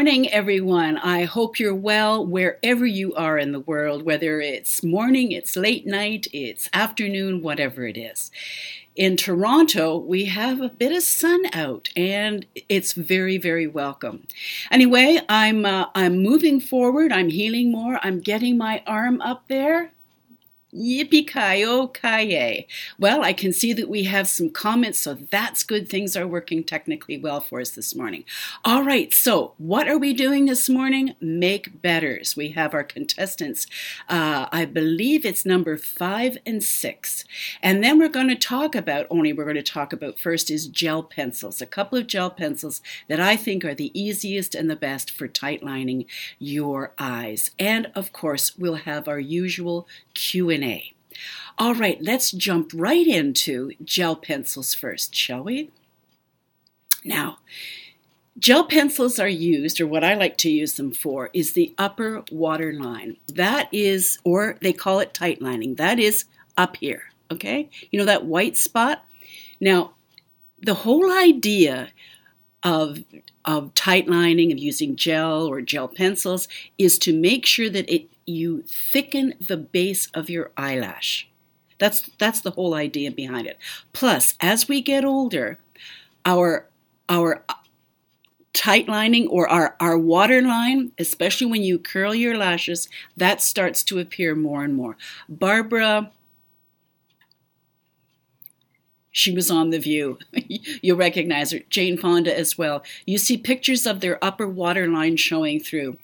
morning, everyone. I hope you're well wherever you are in the world, whether it's morning, it's late night, it's afternoon, whatever it is. In Toronto, we have a bit of sun out, and it's very, very welcome. Anyway, I'm moving forward. I'm healing more. I'm getting my arm up there. Yippee-ki-yo-ki-yay. Well, I can see that we have some comments, so that's good. Things are working technically well for us this morning. All right, so what are we doing this morning? Make betters. We have our contestants. I believe it's number 5 and 6. And then we're going to talk about first is gel pencils. A couple of gel pencils that I think are the easiest and the best for tightlining your eyes. And of course, we'll have our usual Q&A. All right, let's jump right into gel pencils first, shall we? Now, gel pencils are used, or what I like to use them for, is the upper waterline. That is, or they call it tightlining. That is up here, okay? You know that white spot? Now, the whole idea of tightlining, of using gel or gel pencils, is to make sure that you thicken the base of your eyelash. That's the whole idea behind it. Plus, as we get older, our tightlining or our waterline, especially when you curl your lashes, that starts to appear more and more. Barbara, she was on The View. You'll recognize her. Jane Fonda as well. You see pictures of their upper waterline showing through.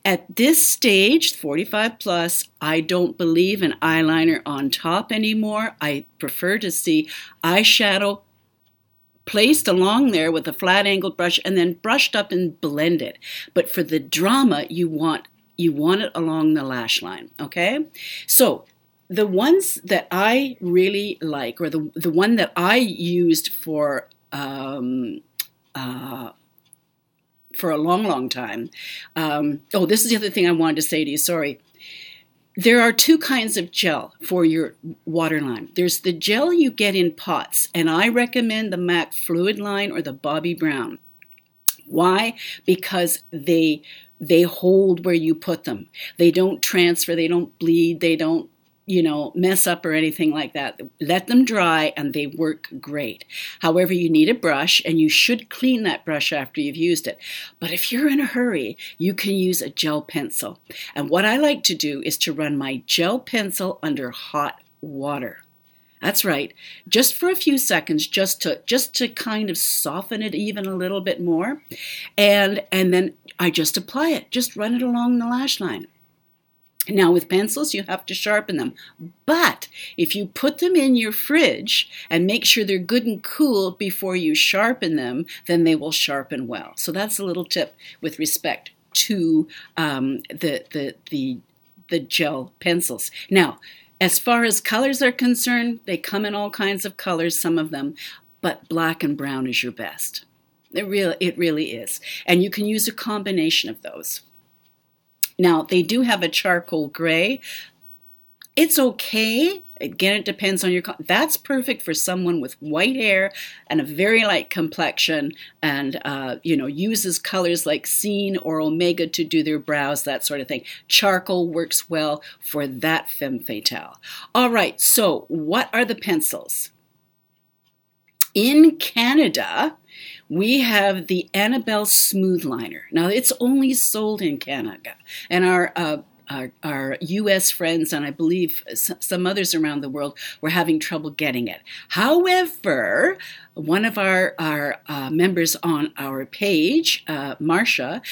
At this stage, 45 plus, I don't believe in eyeliner on top anymore. I prefer to see eyeshadow placed along there with a flat angled brush and then brushed up and blended. But for the drama, you want it along the lash line, okay? So, the ones that I really like, or the one that I used for a long, long time. This is the other thing I wanted to say to you, sorry. There are two kinds of gel for your waterline. There's the gel you get in pots, and I recommend the MAC Fluid Line or the Bobbi Brown. Why? Because they hold where you put them. They don't transfer, they don't bleed, they don't mess up or anything like that. Let them dry and they work great. However, you need a brush and you should clean that brush after you've used it. But if you're in a hurry, you can use a gel pencil. And what I like to do is to run my gel pencil under hot water. That's right, just for a few seconds, just to kind of soften it even a little bit more. And then I just apply it, just run it along the lash line. Now, with pencils, you have to sharpen them. But if you put them in your fridge and make sure they're good and cool before you sharpen them, then they will sharpen well. So that's a little tip with respect to the gel pencils. Now, as far as colors are concerned, they come in all kinds of colors, some of them, but black and brown is your best. It really is. And you can use a combination of those. Now, they do have a charcoal gray. It's okay. Again, it depends on that's perfect for someone with white hair and a very light complexion and, uses colors like Scene or Omega to do their brows, that sort of thing. Charcoal works well for that femme fatale. All right, so what are the pencils? In Canada, we have the Annabelle Smoothliner. Now, it's only sold in Canada, and our U.S. friends, and I believe some others around the world, were having trouble getting it. However, one of our members on our page, Marcia,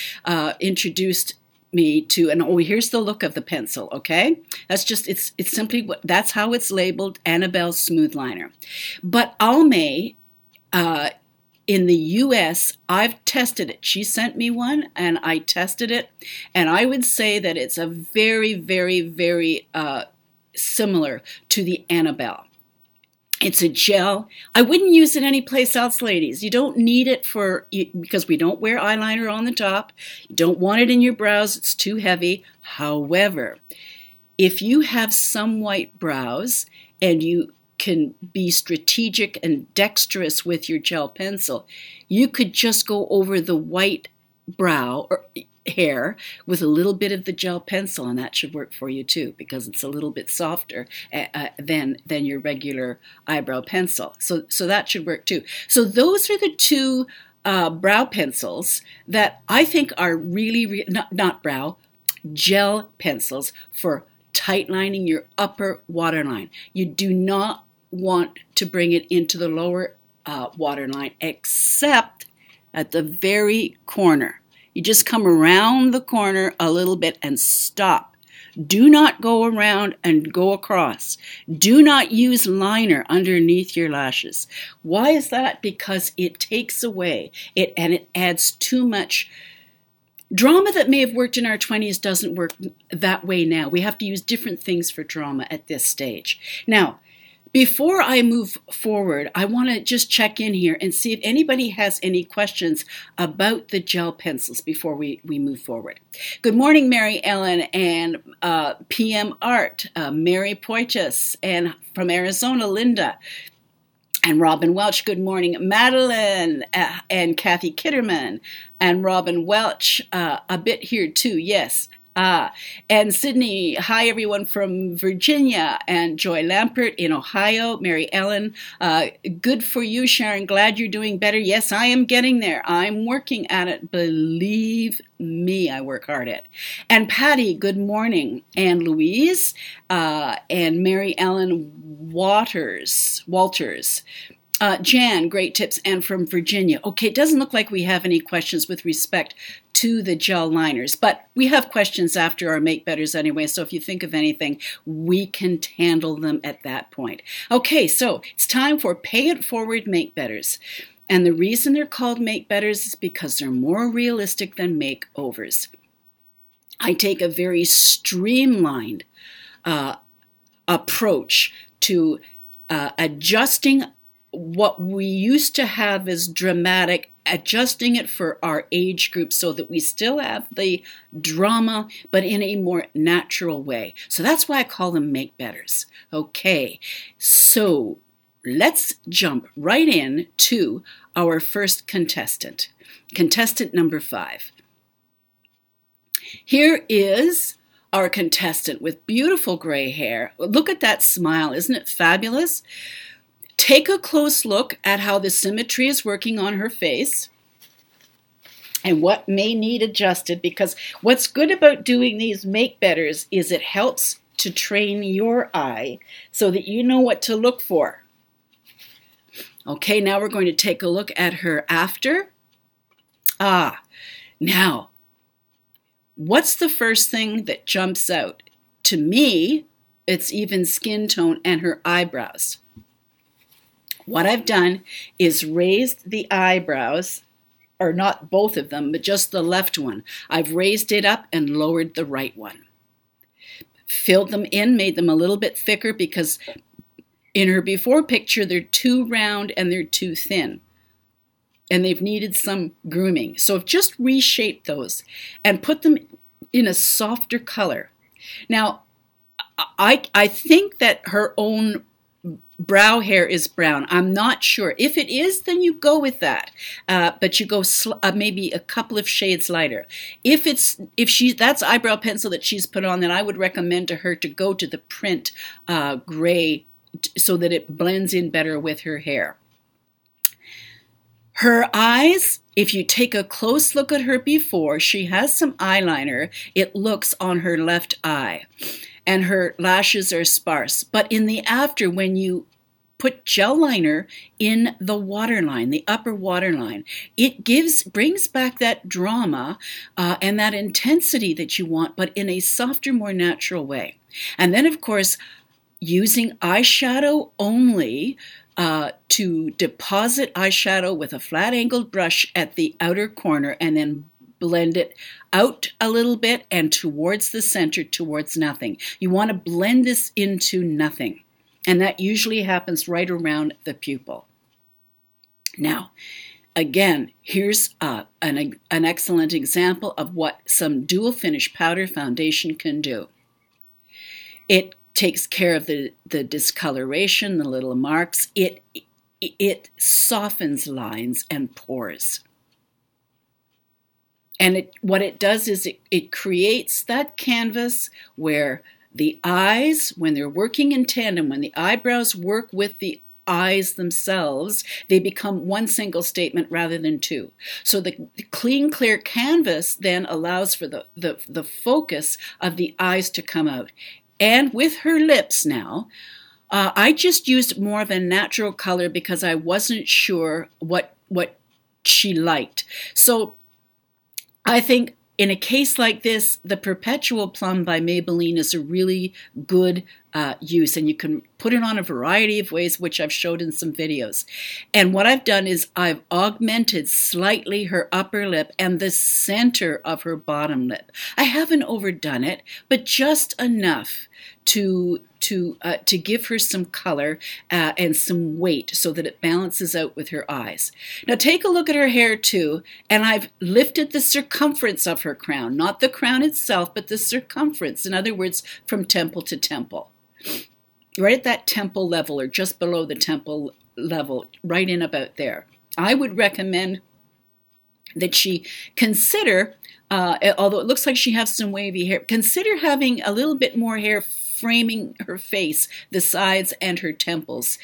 introduced me to, and here's the look of the pencil, okay? It's simply, that's how it's labeled, Annabelle Smoothliner. But Almay, in the U.S., I've tested it. She sent me one, and I tested it, and I would say that it's a very, very, very similar to the Annabelle. It's a gel. I wouldn't use it anyplace else, ladies. You don't need it because we don't wear eyeliner on the top. You don't want it in your brows. It's too heavy. However, if you have some white brows and you can be strategic and dexterous with your gel pencil, you could just go over the white brow or hair with a little bit of the gel pencil, and that should work for you too, because it's a little bit softer than your regular eyebrow pencil. So that should work too. So those are the two brow pencils that I think are really not brow, gel pencils for tightlining your upper waterline. You do not want to bring it into the lower waterline, except at the very corner. You just come around the corner a little bit and stop. Do not go around and go across. Do not use liner underneath your lashes. Why is that? Because it takes away it, and it adds too much drama that may have worked in our 20s doesn't work that way now. We have to use different things for drama at this stage. Now, before I move forward, I want to just check in here and see if anybody has any questions about the gel pencils before we move forward. Good morning, Mary Ellen and PM Art, Mary Poitis, and from Arizona, Linda. And Robin Welch, good morning. Madeline and Kathy Kitterman and Robin Welch, a bit here too, yes. And Sydney, hi everyone from Virginia, and Joy Lampert in Ohio, Mary Ellen, good for you, Sharon, glad you're doing better. Yes, I am getting there. I'm working at it. Believe me, I work hard at it. And Patty, good morning. And Louise, and Mary Ellen Walters. Jan, great tips, and from Virginia. Okay, it doesn't look like we have any questions with respect to the gel liners, but we have questions after our Make Betters anyway, so if you think of anything, we can handle them at that point. Okay, so it's time for Pay It Forward Make Betters. And the reason they're called Make Betters is because they're more realistic than makeovers. I take a very streamlined approach to adjusting what we used to have as dramatic, adjusting it for our age group so that we still have the drama, but in a more natural way. So that's why I call them Make Betters. Okay, so let's jump right in to our first contestant, contestant number 5. Here is our contestant with beautiful gray hair. Look at that smile, isn't it fabulous? Take a close look at how the symmetry is working on her face and what may need adjusted, because what's good about doing these Make Betters is it helps to train your eye so that you know what to look for. Okay, now we're going to take a look at her after. Now, what's the first thing that jumps out? To me, it's even skin tone and her eyebrows. What I've done is raised the eyebrows, or not both of them, but just the left one. I've raised it up and lowered the right one. Filled them in, made them a little bit thicker because in her before picture, they're too round and they're too thin. And they've needed some grooming. So I've just reshaped those and put them in a softer color. Now, I think that her own brow hair is brown. I'm not sure. If it is, then you go with that. But you go maybe a couple of shades lighter. If that's eyebrow pencil that she's put on, then I would recommend to her to go to the print gray so that it blends in better with her hair. Her eyes, if you take a close look at her before, she has some eyeliner. It looks on her left eye. And her lashes are sparse. But in the after, when you put gel liner in the waterline, the upper waterline, it brings back that drama and that intensity that you want, but in a softer, more natural way. And then, of course, using eyeshadow only to deposit eyeshadow with a flat-angled brush at the outer corner and then blend it out a little bit and towards the center, towards nothing. You want to blend this into nothing. And that usually happens right around the pupil. Now, again, here's an excellent example of what some dual finish powder foundation can do. It takes care of the discoloration, the little marks. It softens lines and pores. And what it does is it creates that canvas where the eyes, when they're working in tandem, when the eyebrows work with the eyes themselves, they become one single statement rather than two. So the clean, clear canvas then allows for the focus of the eyes to come out. And with her lips now, I just used more of a natural color because I wasn't sure what she liked. So I think in a case like this, the Perpetual Plum by Maybelline is a really good use, and you can put it on a variety of ways, which I've showed in some videos. And what I've done is I've augmented slightly her upper lip and the center of her bottom lip. I haven't overdone it, but just enough to give her some color and some weight so that it balances out with her eyes. Now take a look at her hair too, and I've lifted the circumference of her crown, not the crown itself, but the circumference. In other words, from temple to temple. Right at that temple level or just below the temple level, right in about there. I would recommend that she consider, although it looks like she has some wavy hair, consider having a little bit more hair framing her face, the sides and her temples,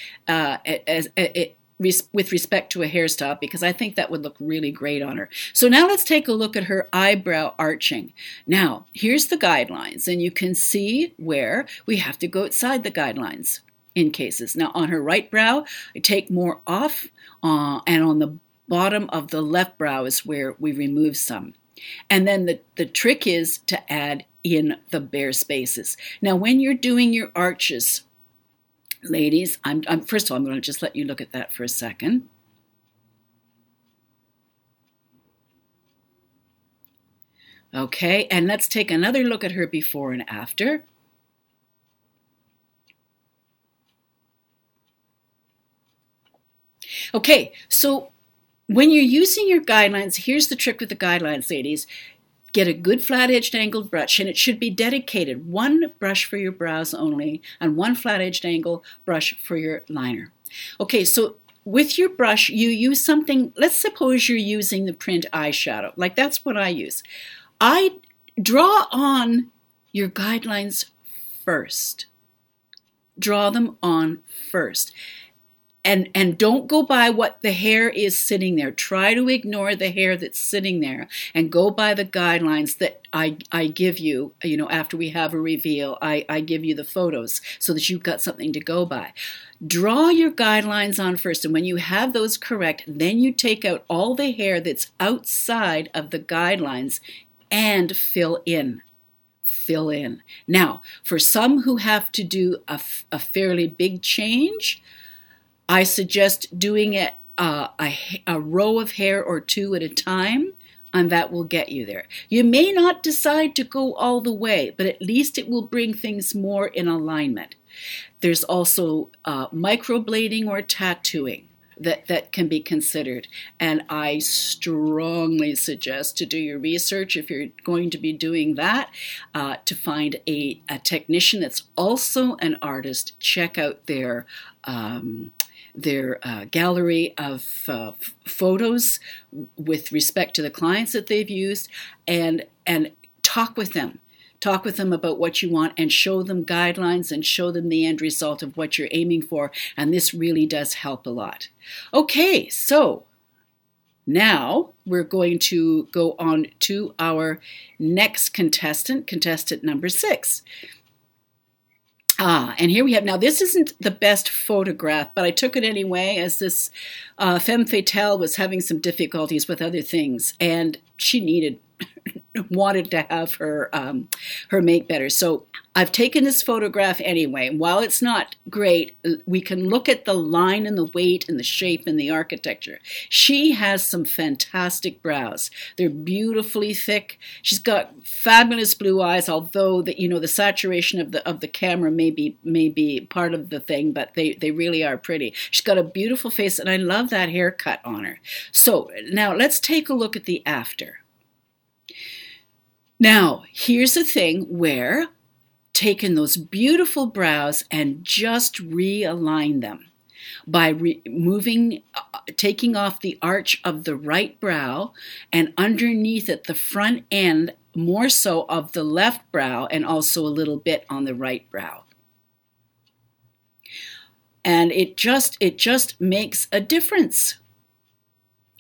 with respect to a hairstyle, because I think that would look really great on her. So now let's take a look at her eyebrow arching. Now, here's the guidelines, and you can see where we have to go outside the guidelines in cases. Now, on her right brow, I take more off, and on the bottom of the left brow is where we remove some. And then the trick is to add in the bare spaces. Now, when you're doing your arches, ladies, first of all, I'm going to just let you look at that for a second. Okay, and let's take another look at her before and after. Okay, so when you're using your guidelines, here's the trick with the guidelines, ladies. Get a good flat-edged angled brush, and it should be dedicated. One brush for your brows only, and one flat-edged angle brush for your liner. Okay, so with your brush, you use something, let's suppose you're using the print eyeshadow. Like that's what I use. I draw on your guidelines first. Draw them on first. And don't go by what the hair is sitting there. Try to ignore the hair that's sitting there and go by the guidelines that I give you, after we have a reveal. I give you the photos so that you've got something to go by. Draw your guidelines on first, and when you have those correct, then you take out all the hair that's outside of the guidelines and fill in. Fill in. Now, for some who have to do a fairly big change, I suggest doing it a row of hair or two at a time, and that will get you there. You may not decide to go all the way, but at least it will bring things more in alignment. There's also microblading or tattooing that can be considered, and I strongly suggest to do your research if you're going to be doing that, to find a technician that's also an artist. Check out their gallery of photos with respect to the clients that they've used, and talk with them. Talk with them about what you want and show them guidelines and show them the end result of what you're aiming for, and this really does help a lot. Okay, so now we're going to go on to our next contestant number 6. And here we have, now this isn't the best photograph, but I took it anyway as this femme fatale was having some difficulties with other things, and she wanted to have her make better. So I've taken this photograph anyway. While it's not great, we can look at the line and the weight and the shape and the architecture. She has some fantastic brows. They're beautifully thick. She's got fabulous blue eyes, although the saturation of the camera may be part of the thing, but they really are pretty. She's got a beautiful face, and I love that haircut on her. So now let's take a look at the after. Now, here's a thing where taking those beautiful brows and just realign them. by removing, taking off the arch of the right brow, and underneath it, the front end, more so of the left brow, and also a little bit on the right brow. And it just makes a difference.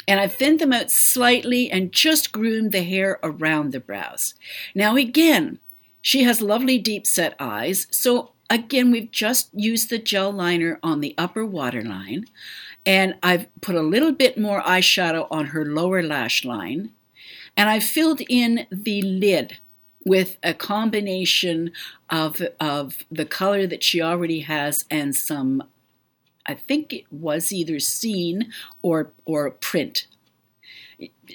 And I've thinned them out slightly and just groomed the hair around the brows. Now again, she has lovely deep set eyes, so again, we've just used the gel liner on the upper waterline, and I've put a little bit more eyeshadow on her lower lash line, and I've filled in the lid with a combination of the color that she already has and some, I think it was either Scene or Print.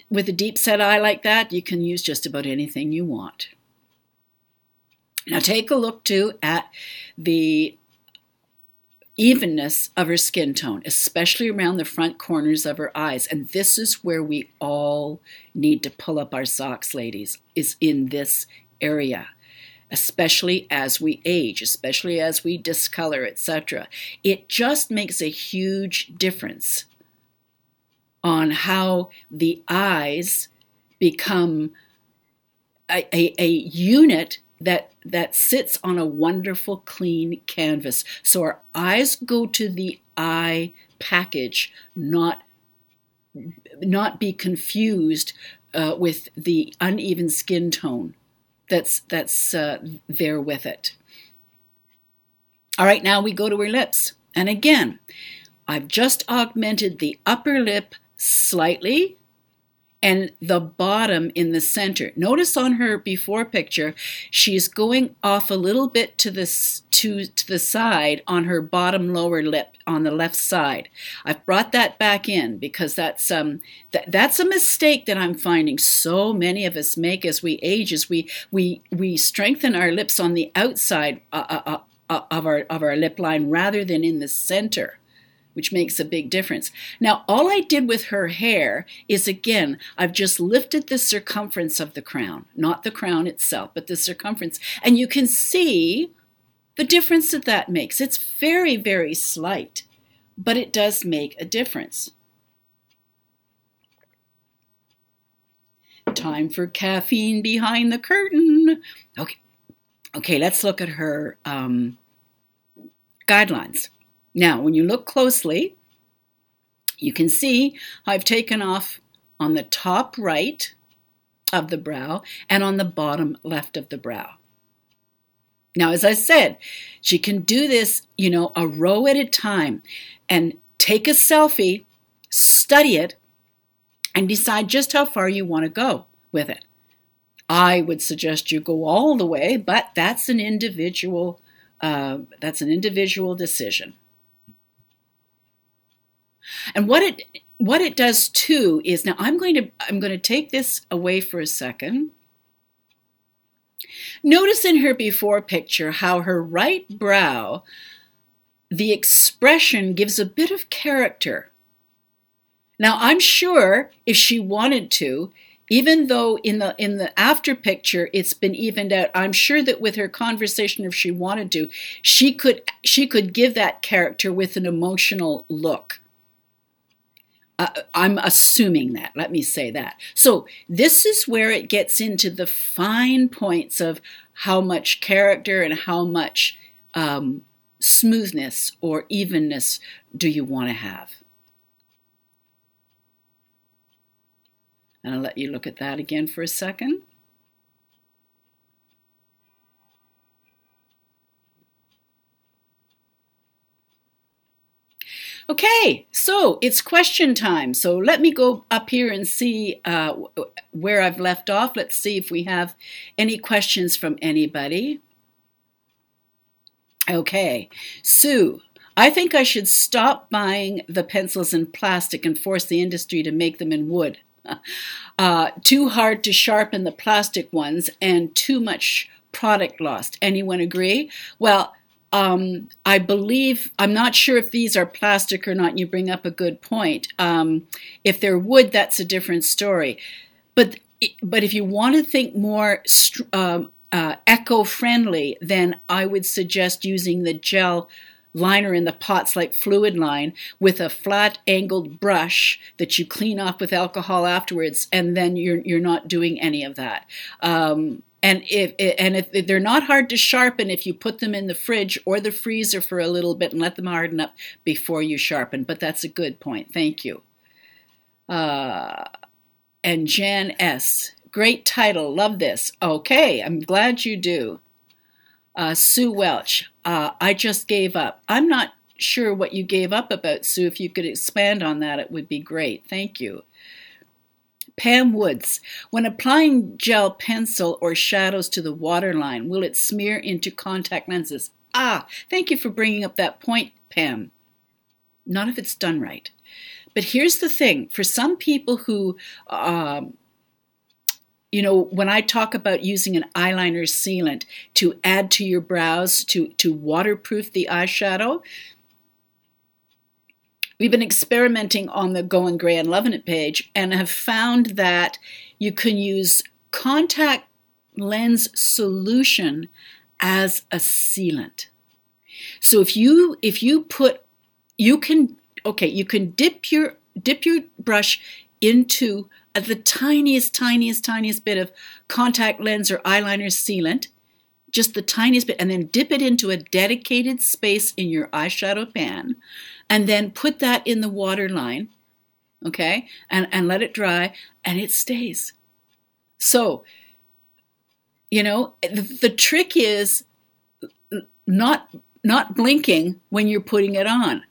With a deep set eye like that, you can use just about anything you want. Now take a look too at the evenness of her skin tone, especially around the front corners of her eyes. And this is where we all need to pull up our socks, ladies, is in this area, especially as we age, especially as we discolor, etc. It just makes a huge difference on how the eyes become a unit that sits on a wonderful clean canvas. So our eyes go to the eye package, not be confused with the uneven skin tone that's there with it. All right, now we go to her lips. And again, I've just augmented the upper lip slightly and the bottom in the center. Notice on her before picture, she's going off a little bit to the side on her bottom lower lip on the left side. I've brought that back in because that's a mistake that I'm finding so many of us make as we age. Is we strengthen our lips on the outside of our lip line rather than in the center, which makes a big difference. Now, all I did with her hair is, again, I've just lifted the circumference of the crown, not the crown itself, but the circumference. And you can see the difference that makes. It's very, very slight, but it does make a difference. Time for caffeine behind the curtain. Okay, let's look at her guidelines. Now, when you look closely, you can see I've taken off on the top right of the brow and on the bottom left of the brow. Now, as I said, she can do this, a row at a time and take a selfie, study it, and decide just how far you want to go with it. I would suggest you go all the way, but that's an individual decision. And what it does too is, now I'm going to take this away for a second. Notice in her before picture how her right brow, the expression gives a bit of character. Now I'm sure if she wanted to, even though in the after picture it's been evened out, I'm sure that with her conversation, if she wanted to, she could give that character with an emotional look. I'm assuming that. Let me say that. So this is where it gets into the fine points of how much character and how much smoothness or evenness do you want to have. And I'll let you look at that again for a second. Okay, so it's question time. So let me go up here and see where I've left off. Let's see if we have any questions from anybody. Okay, Sue, I think I should stop buying the pencils in plastic and force the industry to make them in wood. Too hard to sharpen the plastic ones and too much product lost. Anyone agree? Well, I believe, I'm not sure if these are plastic or not. You bring up a good point. If they're wood, that's a different story. But if you want to think more eco-friendly, then I would suggest using the gel liner in the pots like fluid line with a flat angled brush that you clean off with alcohol afterwards, and then you're not doing any of that. And if they're not hard to sharpen, if you put them in the fridge or the freezer for a little bit and let them harden up before you sharpen. But that's a good point. Thank you. And Jan S. Great title. Love this. Okay, I'm glad you do. Sue Welch. I just gave up. I'm not sure what you gave up about, Sue. If you could expand on that, it would be great. Thank you. Pam Woods, when applying gel pencil or shadows to the waterline, will it smear into contact lenses? Thank you for bringing up that point, Pam. Not if it's done right. But here's the thing. For some people who, when I talk about using an eyeliner sealant to add to your brows to waterproof the eyeshadow, we've been experimenting on the Going Gray and Lovin' It page and have found that you can use contact lens solution as a sealant. So if you put, you can dip your brush into the tiniest bit of contact lens or eyeliner sealant, just the tiniest bit, and then dip it into a dedicated space in your eyeshadow pan, and then put that in the waterline, okay, and let it dry, and it stays. So, the trick is not blinking when you're putting it on.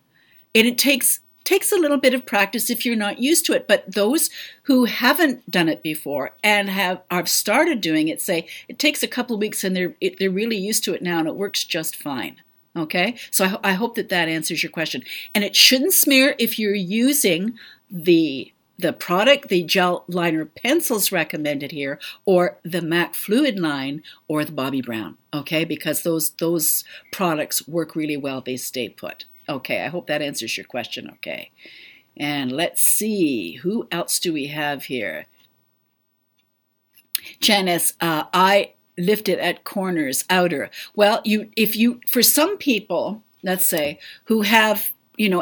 And it takes a little bit of practice if you're not used to it. But those who haven't done it before and have started doing it say it takes a couple of weeks and they're really used to it now and it works just fine. Okay, so I hope that answers your question. And it shouldn't smear if you're using the product, the gel liner pencils recommended here, or the MAC Fluid Line, or the Bobbi Brown. Okay, because those products work really well. They stay put. Okay, I hope that answers your question. Okay, and let's see, who else do we have here? Janice, I lift it at corners, outer. Well, for some people, let's say, who have,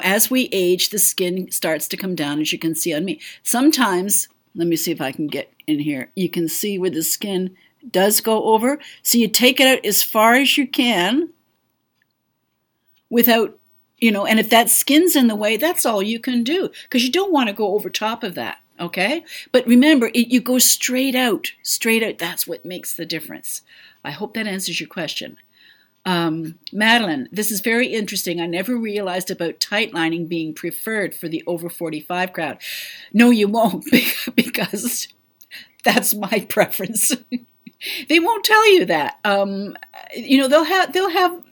as we age, the skin starts to come down, as you can see on me. Sometimes, let me see if I can get in here. You can see where the skin does go over. So you take it out as far as you can without, and if that skin's in the way, that's all you can do, because you don't want to go over top of that. Okay? But remember, you go straight out. Straight out. That's what makes the difference. I hope that answers your question. Madeline, this is very interesting. I never realized about tightlining being preferred for the over 45 crowd. No, you won't, because that's my preference. They won't tell you that. They'll have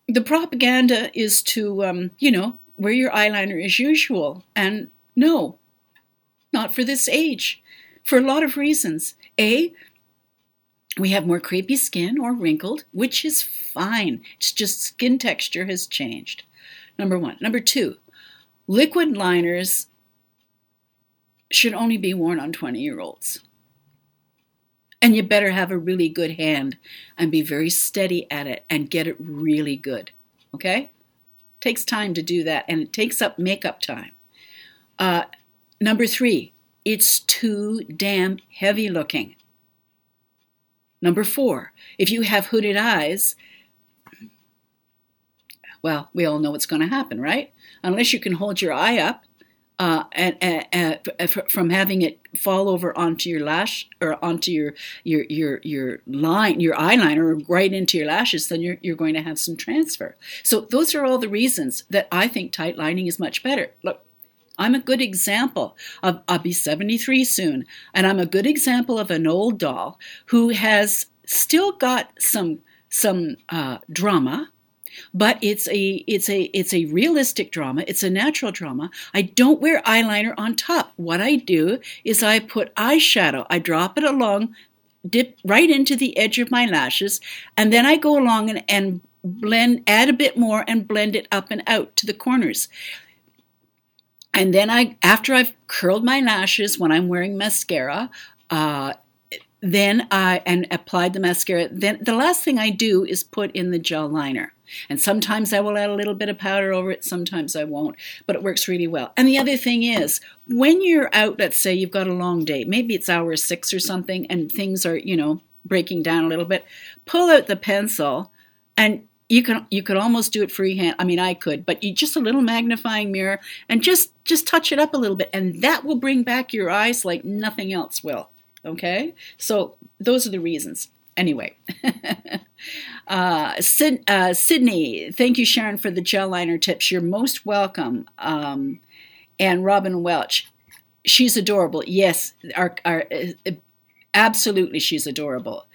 the propaganda is to, wear your eyeliner as usual. And no, not for this age, for a lot of reasons. A, we have more crepey skin or wrinkled, which is fine. It's just skin texture has changed. Number one. Number two, liquid liners should only be worn on 20-year-olds. And you better have a really good hand and be very steady at it and get it really good. Okay? Takes time to do that, and it takes up makeup time. Number three, it's too damn heavy looking. Number four, if you have hooded eyes, well, we all know what's going to happen, right? Unless you can hold your eye up from having it fall over onto your lash or onto your line, your eyeliner, or right into your lashes, then you're going to have some transfer. So those are all the reasons that I think tight lining is much better. Look, I'm a good example of, I'll be 73 soon, and I'm a good example of an old doll who has still got some drama. But it's a realistic drama. It's a natural drama. I don't wear eyeliner on top. What I do is I put eyeshadow. I drop it along, dip right into the edge of my lashes, and then I go along and blend, add a bit more and blend it up and out to the corners. And then after I've curled my lashes, when I'm wearing mascara, then and applied the mascara. Then the last thing I do is put in the gel liner. And sometimes I will add a little bit of powder over it, sometimes I won't, but it works really well. And the other thing is, when you're out, let's say you've got a long day, maybe it's hour 6 or something, and things are, breaking down a little bit, pull out the pencil, and you could almost do it freehand. I mean, I could, but you just a little magnifying mirror, and just touch it up a little bit, and that will bring back your eyes like nothing else will. Okay? So those are the reasons. Anyway, Sydney, thank you, Sharon, for the gel liner tips. You're most welcome. And Robin Welch, she's adorable. Yes, absolutely, she's adorable.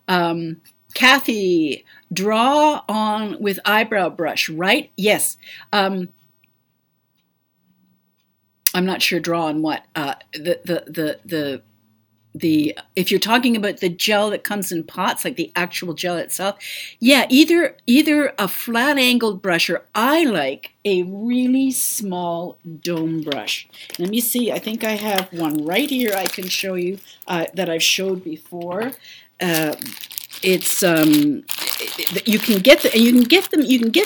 Kathy, draw on with eyebrow brush, right? Yes. I'm not sure draw on what. If you're talking about the gel that comes in pots, like the actual gel itself, yeah, either a flat angled brush, or I like a really small dome brush. Let me see. I think I have one right here I can show you that I've showed before. It's you can get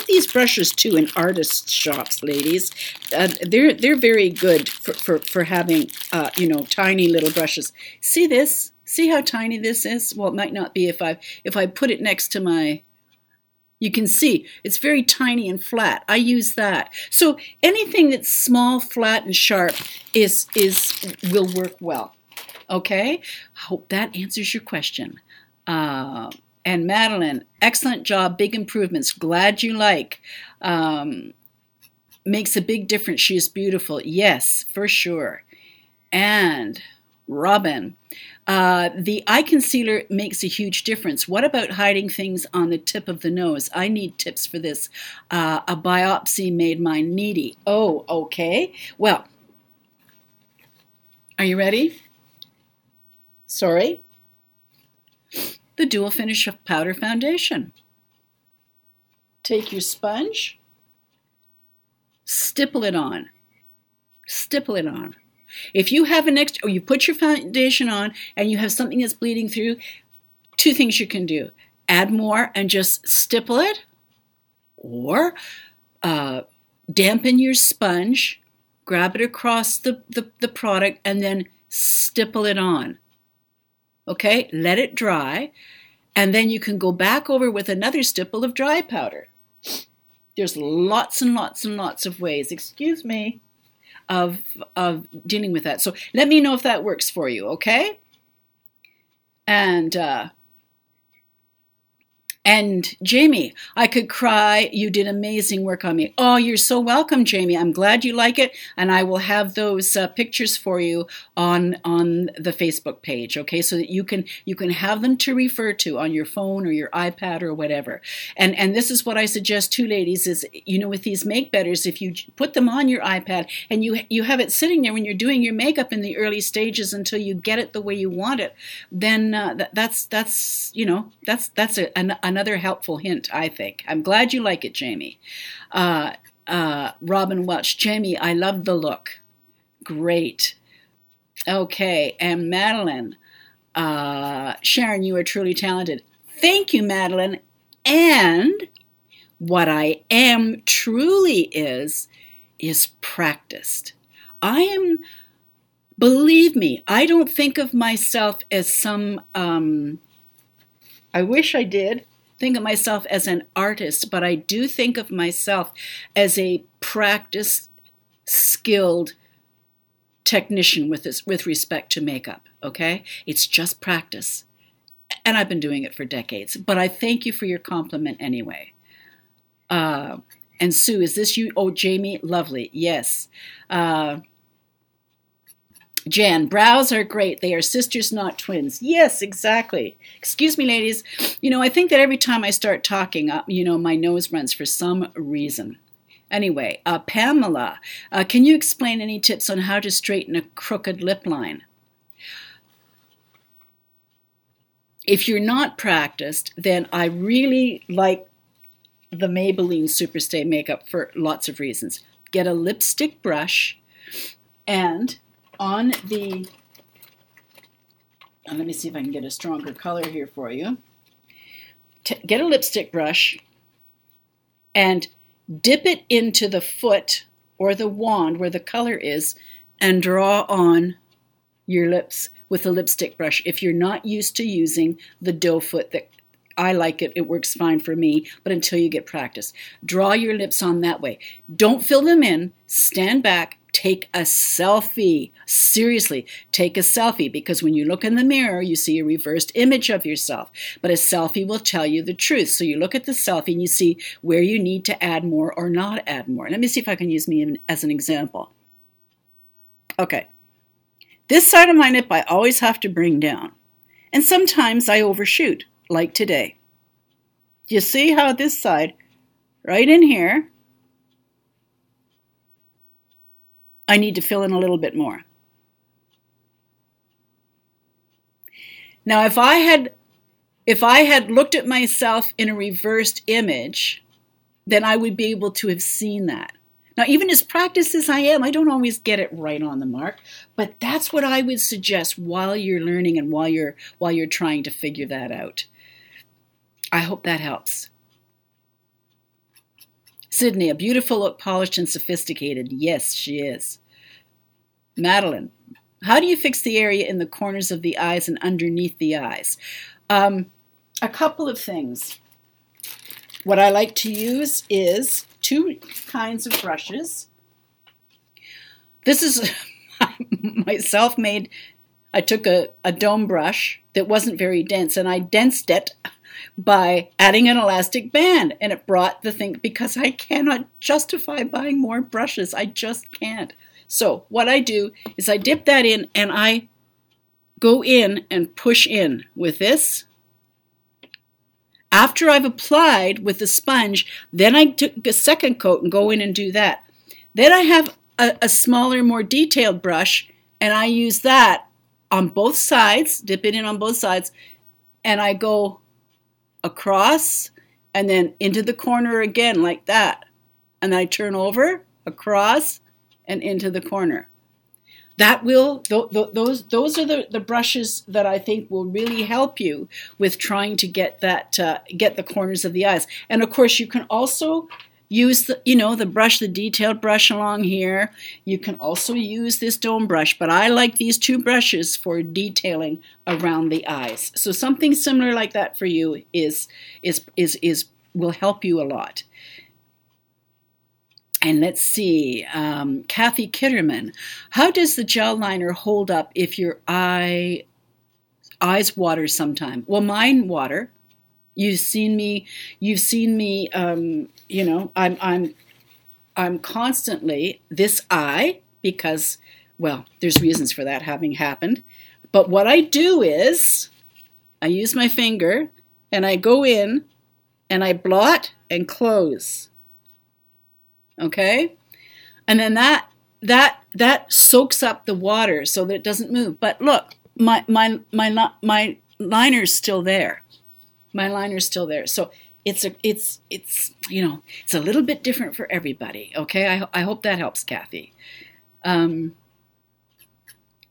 these brushes too in artist shops, ladies. They're very good for having tiny little brushes. See this? See how tiny this is? Well, it might not be if I put it next to my. You can see it's very tiny and flat. I use that. So anything that's small, flat, and sharp will work well. Okay? I hope that answers your question. And Madeline, excellent job, big improvements. Glad you like. Makes a big difference. She is beautiful. Yes, for sure. And Robin, the eye concealer makes a huge difference. What about hiding things on the tip of the nose? I need tips for this. A biopsy made mine needy. Oh, okay. Well, are you ready? Sorry. The dual finish of powder foundation. Take your sponge, stipple it on. Stipple it on. If you have or you put your foundation on and you have something that's bleeding through, 2 things you can do. Add more and just stipple it, or dampen your sponge, grab it across the product, and then stipple it on. Okay, let it dry, and then you can go back over with another stipple of dry powder. There's lots and lots and lots of ways, excuse me, of dealing with that. So let me know if that works for you, okay? And Jamie, I could cry. You did amazing work on me. Oh, you're so welcome, Jamie. I'm glad you like it, and I will have those pictures for you on the Facebook page, okay? So that you can have them to refer to on your phone or your iPad or whatever. And this is what I suggest too, ladies, is with these make betters, if you put them on your iPad and you have it sitting there when you're doing your makeup in the early stages until you get it the way you want it, then that's another helpful hint, I think. I'm glad you like it, Jamie. Robin Welch, Jamie, I love the look. Great. Okay, and Madeline, Sharon, you are truly talented. Thank you, Madeline. And what I am truly is practiced. Believe me, I don't think of myself as some, I wish I did think of myself as an artist, but I do think of myself as a practiced, skilled technician with respect to makeup, okay? It's just practice. And I've been doing it for decades, but I thank you for your compliment anyway. And Sue, is this you? Oh, Jamie, lovely. Yes. Jan, brows are great. They are sisters, not twins. Yes, exactly. Excuse me, ladies. I think that every time I start talking, my nose runs for some reason. Anyway, Pamela, can you explain any tips on how to straighten a crooked lip line? If you're not practiced, then I really like the Maybelline Superstay makeup for lots of reasons. Get a lipstick brush, and on the let me see if I can get a stronger color here for you. Get a lipstick brush and dip it into the foot or the wand where the color is and draw on your lips with a lipstick brush. If you're not used to using the doe foot, that I like it, it works fine for me, but until you get practice, draw your lips on that way. Don't fill them in, stand back, take a selfie. Seriously, take a selfie, because when you look in the mirror, you see a reversed image of yourself, but a selfie will tell you the truth. So you look at the selfie and you see where you need to add more or not add more. Let me see if I can use me as an example. Okay. This side of my lip I always have to bring down, and sometimes I overshoot, like today. You see how this side, right in here, I need to fill in a little bit more. Now, if I had looked at myself in a reversed image, then I would be able to have seen that. Now, even as practiced as I am, I don't always get it right on the mark, but that's what I would suggest while you're learning and while you're trying to figure that out. I hope that helps. Sydney, a beautiful look, polished and sophisticated. Yes, she is. Madeline, how do you fix the area in the corners of the eyes and underneath the eyes? A couple of things. What I like to use is two kinds of brushes. This is my self-made, I took a dome brush that wasn't very dense and I densed it by adding an elastic band, and it brought the thing, because I cannot justify buying more brushes. I just can't. So what I do is I dip that in and I go in and push in with this. After I've applied with the sponge, then I took a second coat and go in and do that. Then I have a smaller, more detailed brush, and I use that on both sides, dip it in on both sides, and I go across and then into the corner again like that. And I turn over, across, and into the corner. That will, those are the brushes that I think will really help you with trying to get that, get the corners of the eyes. And of course, you can also use the brush, the detailed brush along here. You can also use this dome brush, but I like these two brushes for detailing around the eyes. So something similar like that for you will help you a lot. And let's see, Kathy Kitterman, how does the gel liner hold up if your eyes water sometime? Well, mine water. You've seen me. I'm constantly this eye because, well, there's reasons for that having happened. But what I do is I use my finger and I go in and I blot and close. Okay, and then that soaks up the water so that it doesn't move. But look, my liner's still there. My liner's still there. So it's a little bit different for everybody. Okay, I hope that helps, Kathy.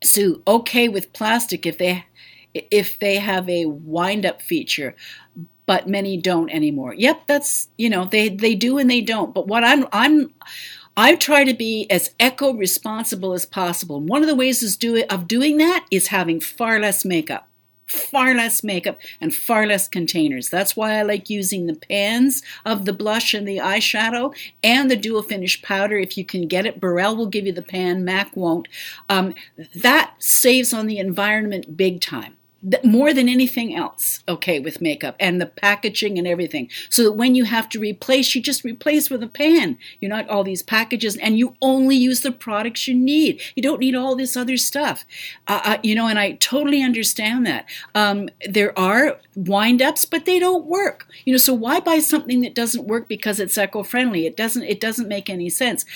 Sue, okay with plastic if they have a wind-up feature, but many don't anymore. Yep, that's, they do and they don't. But what I try to be as eco-responsible as possible. And one of the ways of doing that is having far less makeup and far less containers. That's why I like using the pans of the blush and the eyeshadow and the dual finish powder. If you can get it, Barelle will give you the pan, MAC won't. That saves on the environment big time. More than anything else, okay, with makeup and the packaging and everything. So that when you have to replace, you just replace with a pan. You're not all these packages, and you only use the products you need. You don't need all this other stuff. And I totally understand that. There are wind-ups, but they don't work. So why buy something that doesn't work because it's eco-friendly? It doesn't make any sense.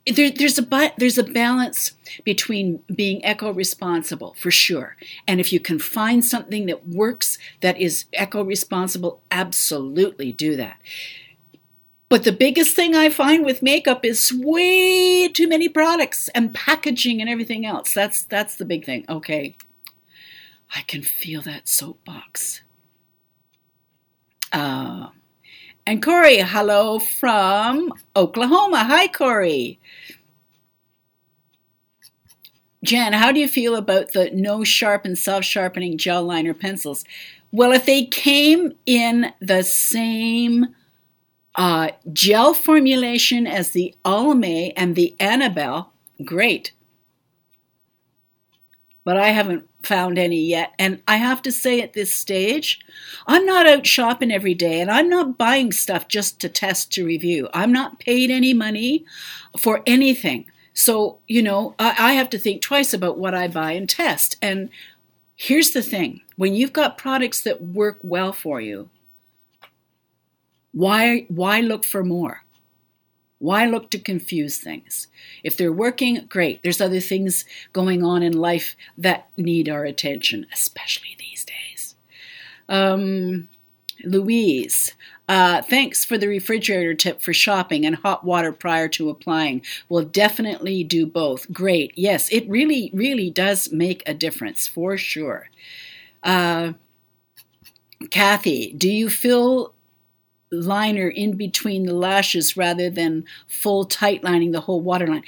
There's a balance between being eco-responsible, for sure. And if you can find something that works that is eco-responsible, absolutely do that. But the biggest thing I find with makeup is way too many products and packaging and everything else. That's the big thing. Okay. I can feel that soapbox. And Corey, hello from Oklahoma. Hi, Corey. Jen, how do you feel about the no sharpen, self-sharpening gel liner pencils? Well, if they came in the same gel formulation as the Almay and the Annabelle, great. But I haven't found any yet. And I have to say at this stage, I'm not out shopping every day, and I'm not buying stuff just to test, to review. I'm not paid any money for anything. So, I have to think twice about what I buy and test. And here's the thing. When you've got products that work well for you, why look for more? Why look to confuse things? If they're working, great. There's other things going on in life that need our attention, especially these days. Louise, thanks for the refrigerator tip for shopping and hot water prior to applying. We'll definitely do both. Great. Yes, it really, really does make a difference, for sure. Kathy, do you fill liner in between the lashes rather than full tight lining the whole waterline?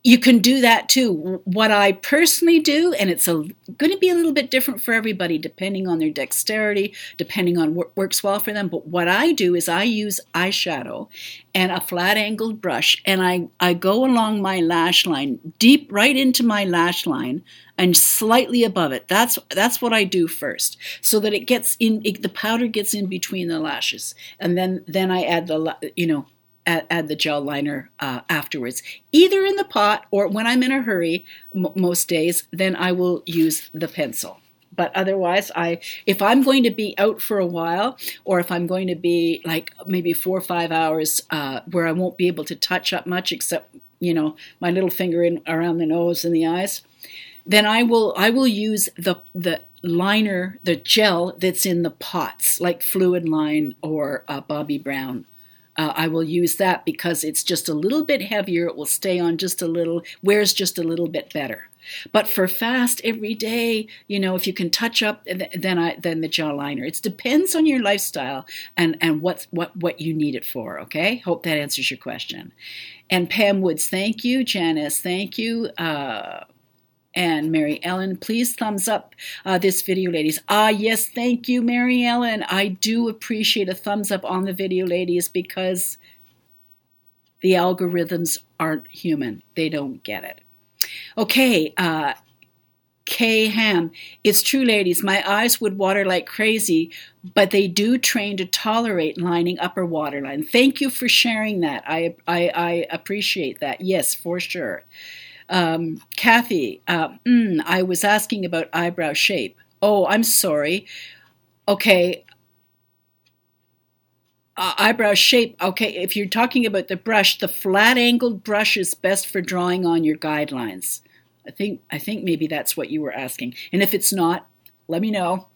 You can do that too. What I personally do, and it's going to be a little bit different for everybody depending on their dexterity, depending on what works well for them, but what I do is I use eyeshadow and a flat angled brush, and I go along my lash line, deep right into my lash line and slightly above it. That's what I do first, so that it gets in, the powder gets in between the lashes, and then I add add the gel liner afterwards, either in the pot or when I'm in a hurry. Most days, then I will use the pencil. But otherwise, if I'm going to be out for a while, or if I'm going to be like maybe 4 or 5 hours where I won't be able to touch up much except my little finger in around the nose and the eyes, then I will use the liner, the gel that's in the pots, like Fluid Line or Bobbi Brown. I will use that because it's just a little bit heavier. It will stay on just a little, wears just a little bit better. But for fast every day, if you can touch up, then the gel liner. It depends on your lifestyle and what you need it for. Okay, hope that answers your question. And Pam Woods, thank you. Janice, thank you. And Mary Ellen, please thumbs up this video, ladies. Yes, thank you, Mary Ellen. I do appreciate a thumbs up on the video, ladies, because the algorithms aren't human. They don't get it. Okay, Kay Ham. It's true, ladies. My eyes would water like crazy, but they do train to tolerate lining upper waterline. Thank you for sharing that. I appreciate that. Yes, for sure. Kathy, I was asking about eyebrow shape. Oh, I'm sorry. Okay. Eyebrow shape. Okay, if you're talking about the brush, the flat-angled brush is best for drawing on your guidelines. I think maybe that's what you were asking. And if it's not, let me know.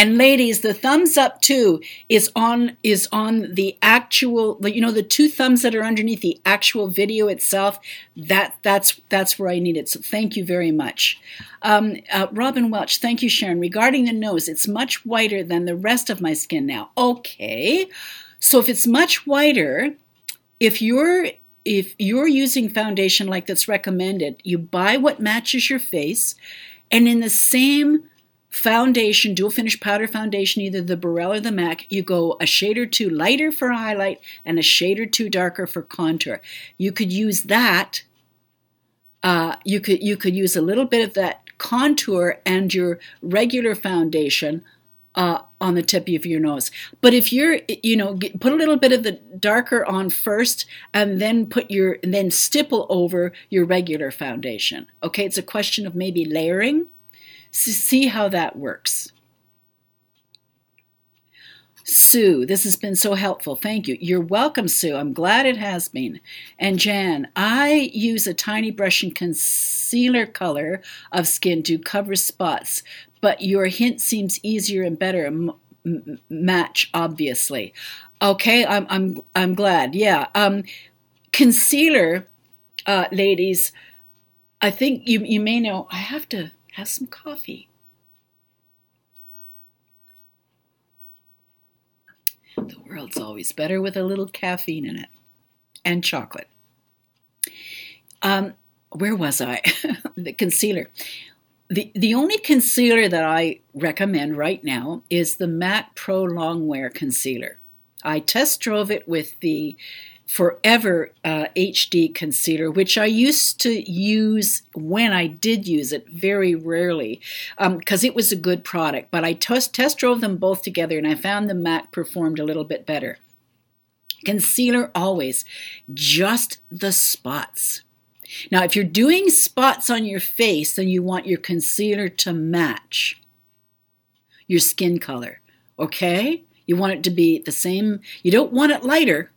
And ladies, the thumbs up too is on the actual, the 2 thumbs that are underneath the actual video itself. That's where I need it. So thank you very much. Robin Welch, thank you, Sharon. Regarding the nose, it's much whiter than the rest of my skin now. Okay, so if it's much whiter, if you're using foundation like that's recommended, you buy what matches your face, and in the same foundation, dual finish powder foundation, either the Barelle or the MAC, you go a shade or 2 lighter for highlight and a shade or 2 darker for contour. You could use that. You could use a little bit of that contour and your regular foundation on the tip of your nose. But if you're, put a little bit of the darker on first, and then stipple over your regular foundation. Okay, it's a question of maybe layering. See how that works. Sue, this has been so helpful. Thank you. You're welcome, Sue. I'm glad it has been. And Jan, I use a tiny brush and concealer color of skin to cover spots, but your hint seems easier and better match, obviously. Okay, I'm glad. Yeah. Concealer, ladies, I think you may know I have to have some coffee. The world's always better with a little caffeine in it. And chocolate. Where was I? The concealer. The only concealer that I recommend right now is the Matte Pro Longwear Concealer. I test drove it with the Forever HD concealer, which I used to use when I did use it, very rarely, because it was a good product. But I test drove them both together, and I found the MAC performed a little bit better. Concealer always, just the spots. Now, if you're doing spots on your face, then you want your concealer to match your skin color, okay? You want it to be the same. You don't want it lighter.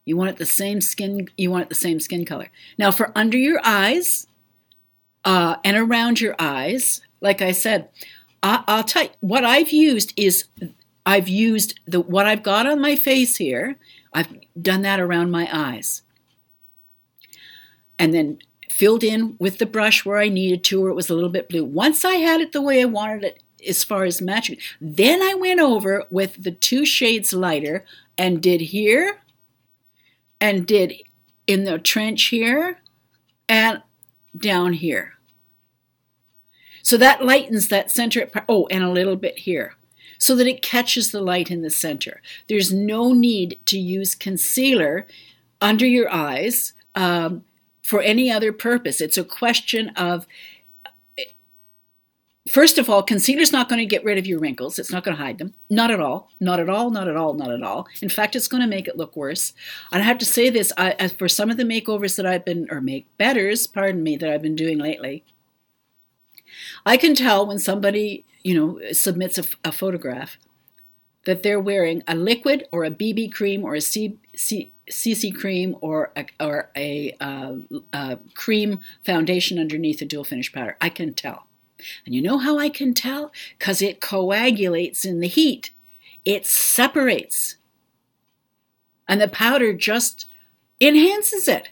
You want it the same skin. You want it the same skin color. Now, for under your eyes and around your eyes, like I said, I'll tell you what I've used is what I've got on my face here. I've done that around my eyes, and then filled in with the brush where I needed to, where it was a little bit blue. Once I had it the way I wanted it, as far as matching, then I went over with the 2 shades lighter and did here. And did in the trench here and down here. So that lightens that center. Oh, and a little bit here. So that it catches the light in the center. There's no need to use concealer under your eyes for any other purpose. It's a question of, first of all, concealer's not going to get rid of your wrinkles. It's not going to hide them. Not at all. Not at all. Not at all. Not at all. In fact, it's going to make it look worse. And I have to say this, for some of the makeovers that I've been, or make-betters, pardon me, that I've been doing lately, I can tell when somebody, submits a photograph that they're wearing a liquid or a BB cream or a CC cream or a cream foundation underneath a dual finish powder. I can tell. And you know how I can tell? Because it coagulates in the heat. It separates. And the powder just enhances it.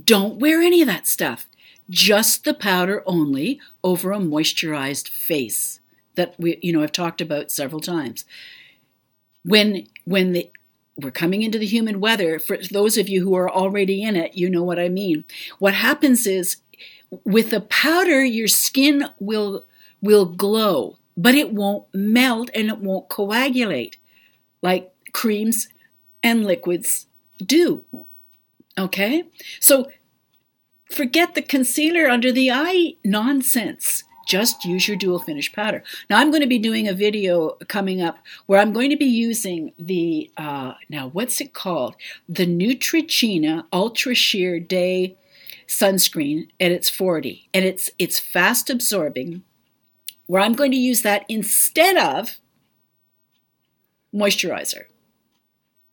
Don't wear any of that stuff. Just the powder only over a moisturized face that I've talked about several times. When we're coming into the humid weather, for those of you who are already in it, you know what I mean. What happens is, with the powder, your skin will glow, but it won't melt and it won't coagulate like creams and liquids do. Okay? So forget the concealer under the eye nonsense. Just use your dual finish powder. Now, I'm going to be doing a video coming up where I'm going to be using the, now what's it called? The Neutrogena Ultra Sheer Day sunscreen, and it's 40, and it's fast absorbing, where I'm going to use that instead of moisturizer.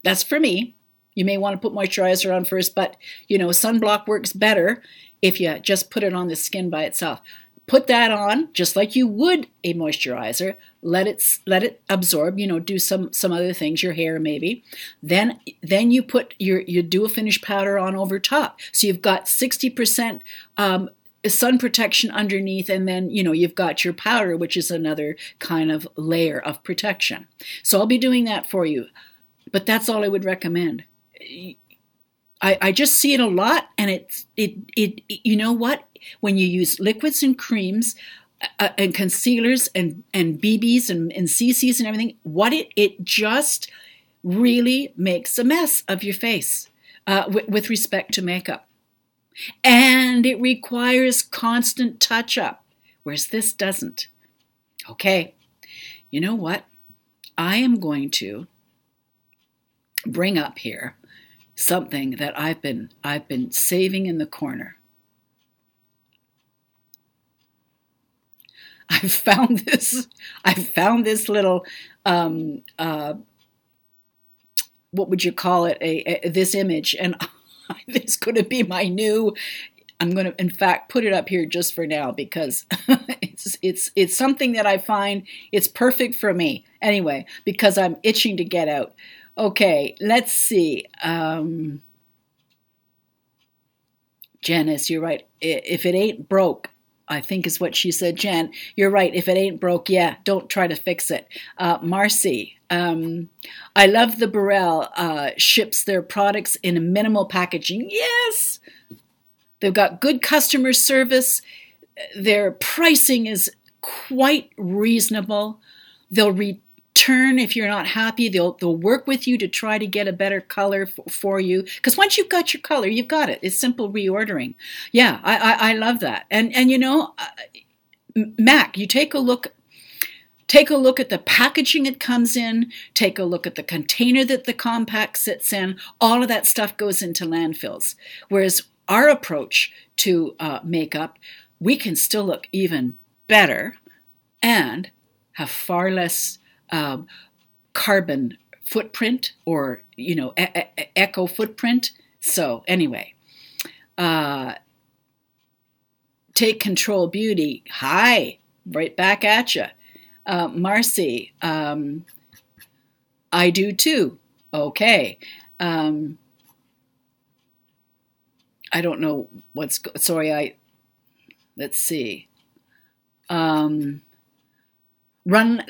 That's for me. You may want to put moisturizer on first, but sunblock works better if you just put it on the skin by itself. Put that on just like you would a moisturizer. Let it absorb. Do some other things, your hair maybe. Then you put your dual finish powder on over top. So you've got 60% sun protection underneath, and then you've got your powder, which is another kind of layer of protection. So I'll be doing that for you, but that's all I would recommend. I just see it a lot, and it you know what? When you use liquids and creams and concealers and BBs and CCs and everything, it just really makes a mess of your face with respect to makeup. And it requires constant touch-up, whereas this doesn't. Okay, you know what? I am going to bring up here something that I've been saving in the corner. I found this little what would you call it? This image, and this going to be my new. I'm going to, in fact, put it up here just for now because it's something that I find it's perfect for me anyway because I'm itching to get out. Okay, let's see. Janice, you're right. If it ain't broke, I think is what she said, Jen. You're right. If it ain't broke, yeah, don't try to fix it. Marcy, I love the Barelle ships their products in a minimal packaging. Yes! They've got good customer service. Their pricing is quite reasonable. They'll return if you're not happy. They'll work with you to try to get a better color for you. Because once you've got your color, you've got it. It's simple reordering. Yeah, I love that. And you know, Mac, you take a look. Take a look at the packaging it comes in. Take a look at the container that the compact sits in. All of that stuff goes into landfills. Whereas our approach to makeup, we can still look even better and have far less carbon footprint or, you know, eco footprint. So anyway, Take Control Beauty. Hi, right back at you. Marcy, I do too. Okay. I don't know what's, sorry, let's see. Run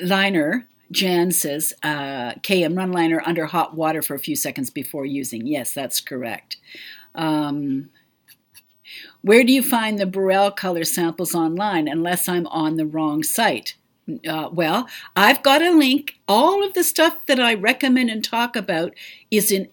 liner, Jan says, KM, run liner under hot water for a few seconds before using. Yes, that's correct. Where do you find the Barelle color samples online unless I'm on the wrong site? Well, I've got a link. All of the stuff that I recommend and talk about is in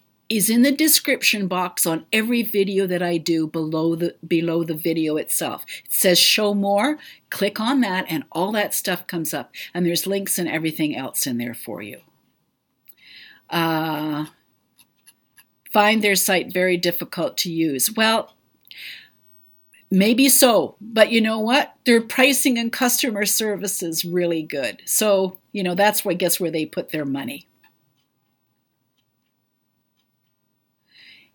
the description box on every video that I do below the video itself. It says show more. Click on that and all that stuff comes up. And there's links and everything else in there for you. Find their site very difficult to use. Well, maybe so, but you know what? Their pricing and customer service is really good. So, you know, that's where, I guess, where they put their money.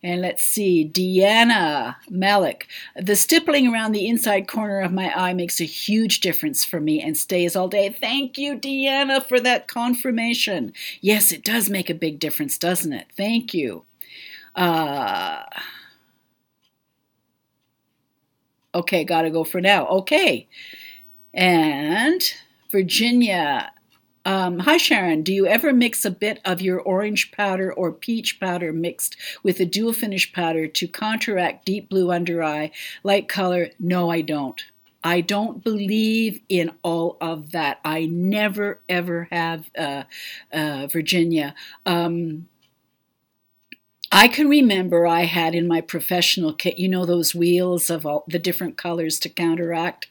And let's see, Deanna Malik. The stippling around the inside corner of my eye makes a huge difference for me and stays all day. Thank you, Deanna, for that confirmation. Yes, it does make a big difference, doesn't it? Thank you. Okay, gotta go for now. Okay. And Virginia, hi Sharon, do you ever mix a bit of your orange powder or peach powder mixed with a dual finish powder to counteract deep blue under eye, light color? No, I don't. I don't believe in all of that. I never, ever have, Virginia. I can remember I had in my professional kit, you know, those wheels of all the different colors to counteract.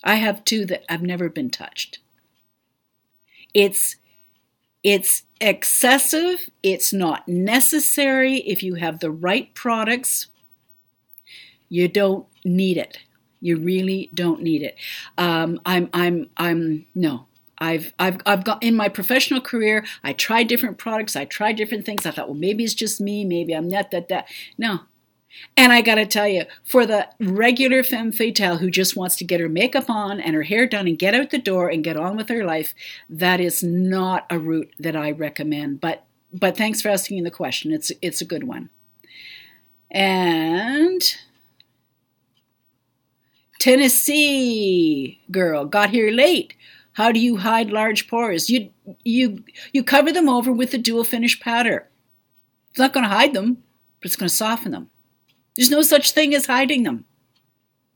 I have two that have never been touched. It's excessive. It's not necessary. If you have the right products, you don't need it. You really don't need it. No. I've got in my professional career, I tried different products, I tried different things. I thought, well, maybe it's just me, maybe I'm not that. No. And I got to tell you, for the regular femme fatale who just wants to get her makeup on and her hair done and get out the door and get on with her life, that is not a route that I recommend. But thanks for asking the question. It's a good one. And Tennessee girl got here late. How do you hide large pores? You cover them over with the dual finish powder. It's not going to hide them, but it's going to soften them. There's no such thing as hiding them.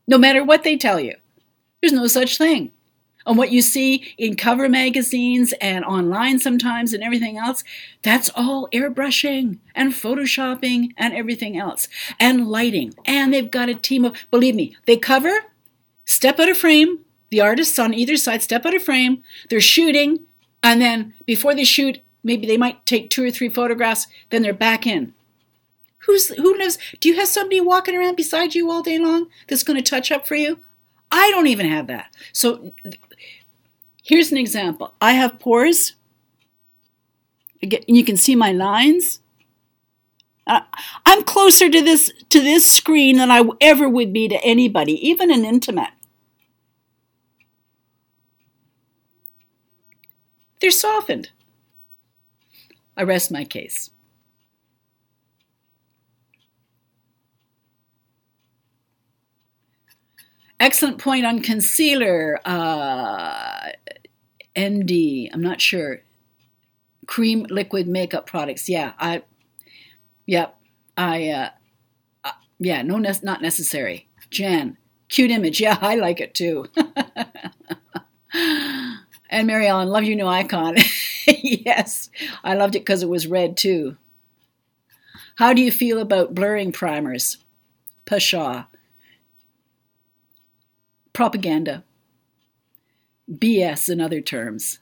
No matter what they tell you, there's no such thing. And what you see in cover magazines and online sometimes and everything else, that's all airbrushing and photoshopping and everything else. And lighting. And they've got a team of, believe me, they cover, step out of frame. The artists on either side step out of frame, they're shooting, and then before they shoot, maybe they might take 2 or 3 photographs, then they're back in. Who knows? Do you have somebody walking around beside you all day long that's going to touch up for you? I don't even have that. So here's an example. I have pores. You can see my lines. I'm closer to this screen than I ever would be to anybody, even an intimate. They're softened. I rest my case. Excellent point on concealer. ND, I'm not sure. Cream liquid makeup products. Yeah, yeah, no, not necessary. Jan, cute image. Yeah, I like it too. And Mary Ellen, love your new icon. Yes, I loved it because it was red too. How do you feel about blurring primers? Pshaw. Propaganda. BS in other terms.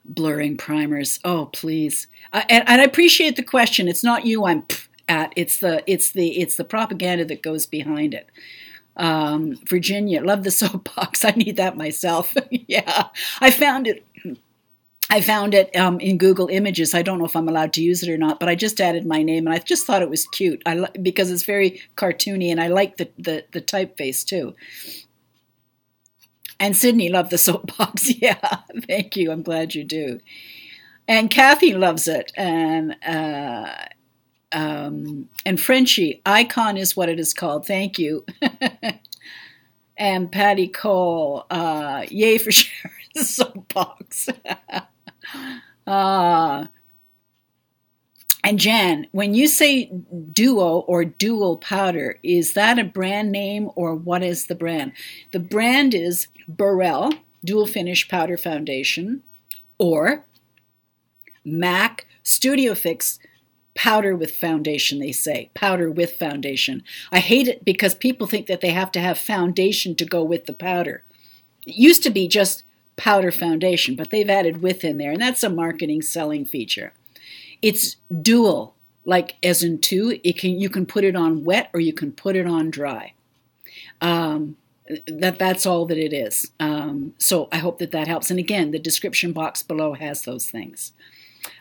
Blurring primers. Oh, please. And I appreciate the question. It's not you I'm at. It's the propaganda that goes behind it. Virginia, love the soapbox. I need that myself. Yeah, I found it in Google Images. I don't know if I'm allowed to use it or not, but I just added my name, and I just thought it was cute. Because it's very cartoony, and I like the typeface too. And Sydney loved the soapbox. Yeah, thank you. I'm glad you do. And Kathy loves it. And Frenchie, icon is what it is called. Thank you. And Patty Cole, yay for sharing the soapbox. And Jan, when you say duo or dual powder, is that a brand name or what is the brand? The brand is Barelle Dual Finish Powder Foundation or MAC Studio Fix Powder with Foundation, they say. Powder with foundation. I hate it because people think that they have to have foundation to go with the powder. It used to be just powder foundation, but they've added with in there, and that's a marketing selling feature. It's dual, like as in two. You can put it on wet or you can put it on dry. That's all that it is. So I hope that helps. And again, the description box below has those things.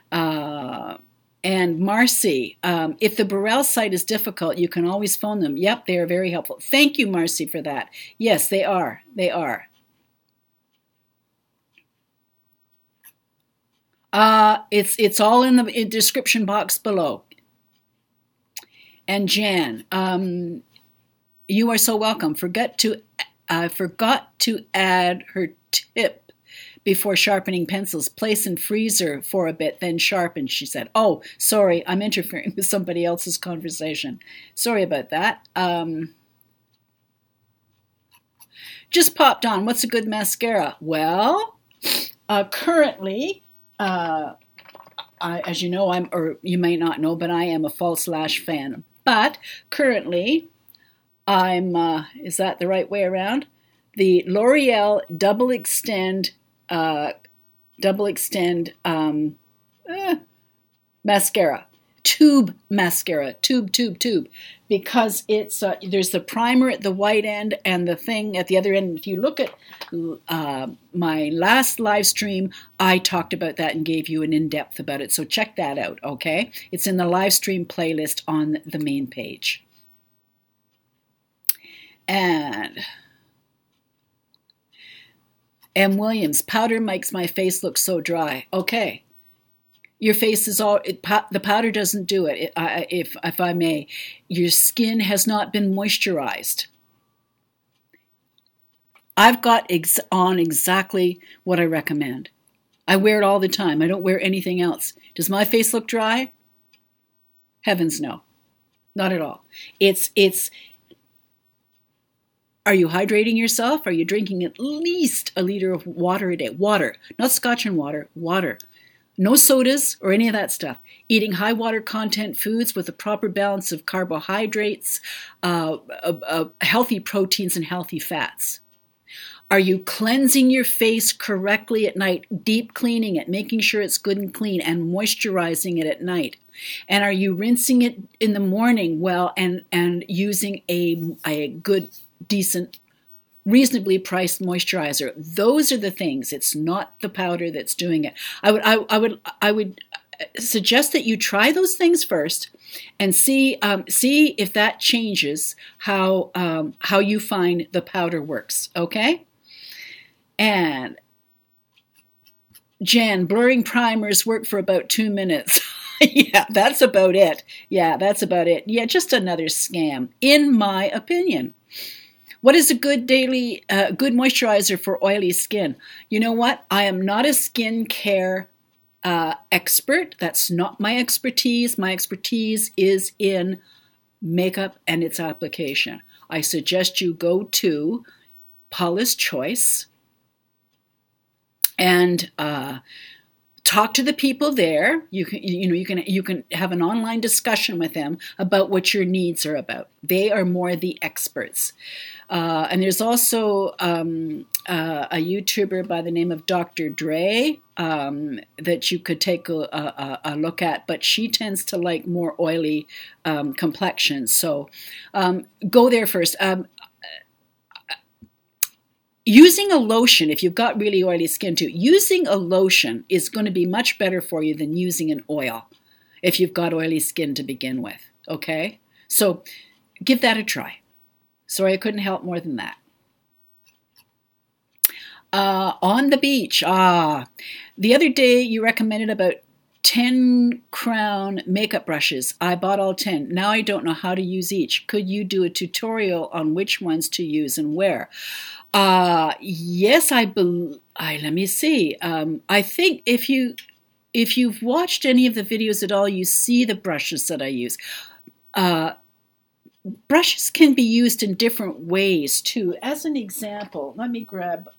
And Marcy, if the Barelle site is difficult, you can always phone them. Yep, they are very helpful. Thank you, Marcy, for that. Yes, they are. They are. It's all in the description box below. And Jan, you are so welcome. I forgot to add her tip before sharpening pencils. Place in freezer for a bit, then sharpen, she said. Oh, sorry, I'm interfering with somebody else's conversation. Sorry about that. Just popped on. What's a good mascara? Well, currently... as you know, or you may not know, but I am a False Lash fan. But currently, I'm, is that the right way around? The L'Oreal Double Extend mascara. Tube mascara, tube, because it's there's the primer at the white end and the thing at the other end. If you look at my last live stream, I talked about that and gave you an in-depth about it, so check that out, okay? It's in the live stream playlist on the main page. And M. Williams, powder makes my face look so dry. Okay. Your face is all, the powder doesn't do it, if I may. Your skin has not been moisturized. I've got on exactly what I recommend. I wear it all the time. I don't wear anything else. Does my face look dry? Heavens no. Not at all. Are you hydrating yourself? Are you drinking at least a liter of water a day? Water, not scotch and water, water. No sodas or any of that stuff. Eating high water content foods with a proper balance of carbohydrates, healthy proteins, and healthy fats. Are you cleansing your face correctly at night, deep cleaning it, making sure it's good and clean, and moisturizing it at night? And are you rinsing it in the morning well and using a good, decent, reasonably priced moisturizer? Those are the things. It's not the powder that's doing it. I would suggest that you try those things first and see if that changes how you find the powder works. Okay. And Jan, blurring primers work for about 2 minutes. Yeah, that's about it. Yeah, that's about it. Yeah, just another scam, in my opinion. What is a good daily, good moisturizer for oily skin? You know what? I am not a skincare expert. That's not my expertise. My expertise is in makeup and its application. I suggest you go to Paula's Choice and talk to the people there. You can have an online discussion with them about what your needs are about. They are more the experts. And there's also a YouTuber by the name of Dr. Dre that you could take a look at, but she tends to like more oily complexions. So go there first. Using a lotion, if you've got really oily skin too, using a lotion is going to be much better for you than using an oil if you've got oily skin to begin with, okay? So give that a try. Sorry, I couldn't help more than that. On the beach, the other day you recommended about 10 crown makeup brushes. I bought all 10. Now I don't know how to use each. Could you do a tutorial on which ones to use and where? Yes, let me see. I think if you've watched any of the videos at all, you see the brushes that I use. Brushes can be used in different ways too. As an example, let me grab,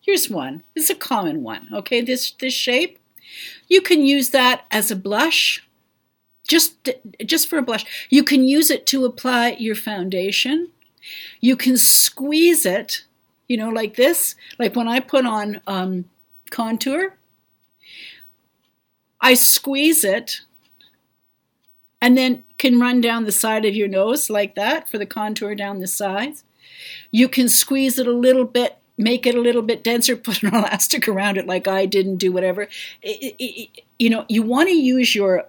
here's one. It's a common one, okay, this shape. You can use that as a blush, just for a blush. You can use it to apply your foundation. You can squeeze it, like this. Like when I put on contour, I squeeze it and then can run down the side of your nose like that for the contour down the sides. You can squeeze it a little bit, make it a little bit denser, put an elastic around it like I didn't do whatever. You want to use your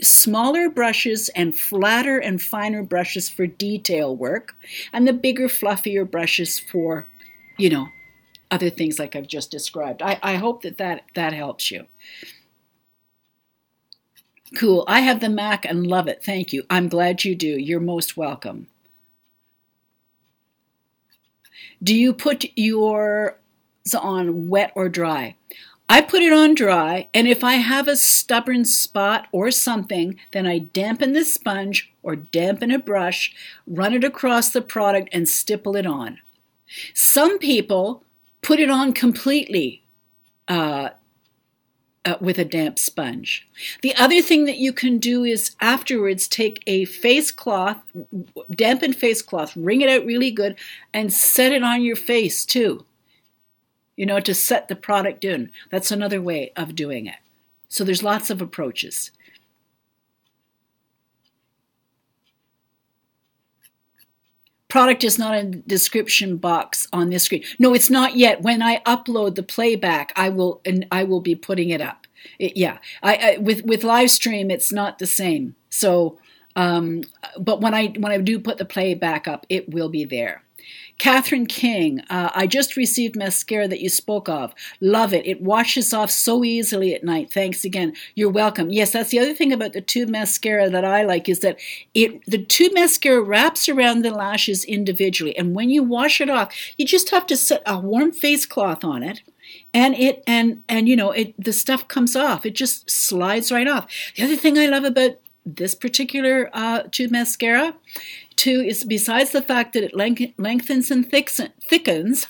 smaller brushes and flatter and finer brushes for detail work, and the bigger, fluffier brushes for, other things like I've just described. I hope that helps you. Cool. I have the MAC and love it. Thank you. I'm glad you do. You're most welcome. Do you put yours on wet or dry? I put it on dry, and if I have a stubborn spot or something, then I dampen the sponge or dampen a brush, run it across the product, and stipple it on. Some people put it on completely with a damp sponge. The other thing that you can do is afterwards take a face cloth, dampened face cloth, wring it out really good, and set it on your face too. To set the product in. That's another way of doing it. So there's lots of approaches. Product is not in the description box on this screen. No, it's not yet. When I upload the playback, I will be putting it up. With live stream, it's not the same. So, but when I do put the playback up, it will be there. Catherine King, I just received mascara that you spoke of. Love it. It washes off so easily at night. Thanks again. You're welcome. Yes, that's the other thing about the tube mascara that I like is that the tube mascara wraps around the lashes individually. And when you wash it off, you just have to set a warm face cloth on it. And the stuff comes off. It just slides right off. The other thing I love about this particular tube mascara too is, besides the fact that it lengthens and thickens,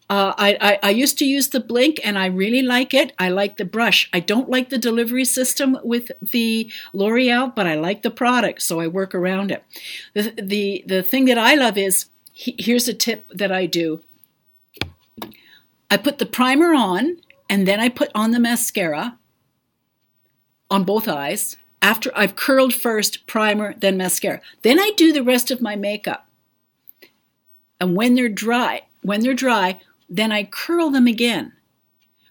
I used to use the Blink and I really like it. I like the brush. I don't like the delivery system with the L'Oreal, but I like the product, so I work around it. The thing that I love is, here's a tip that I do. I put the primer on, and then I put on the mascara on both eyes. After I've curled first, primer, then mascara. Then I do the rest of my makeup. And when they're dry, then I curl them again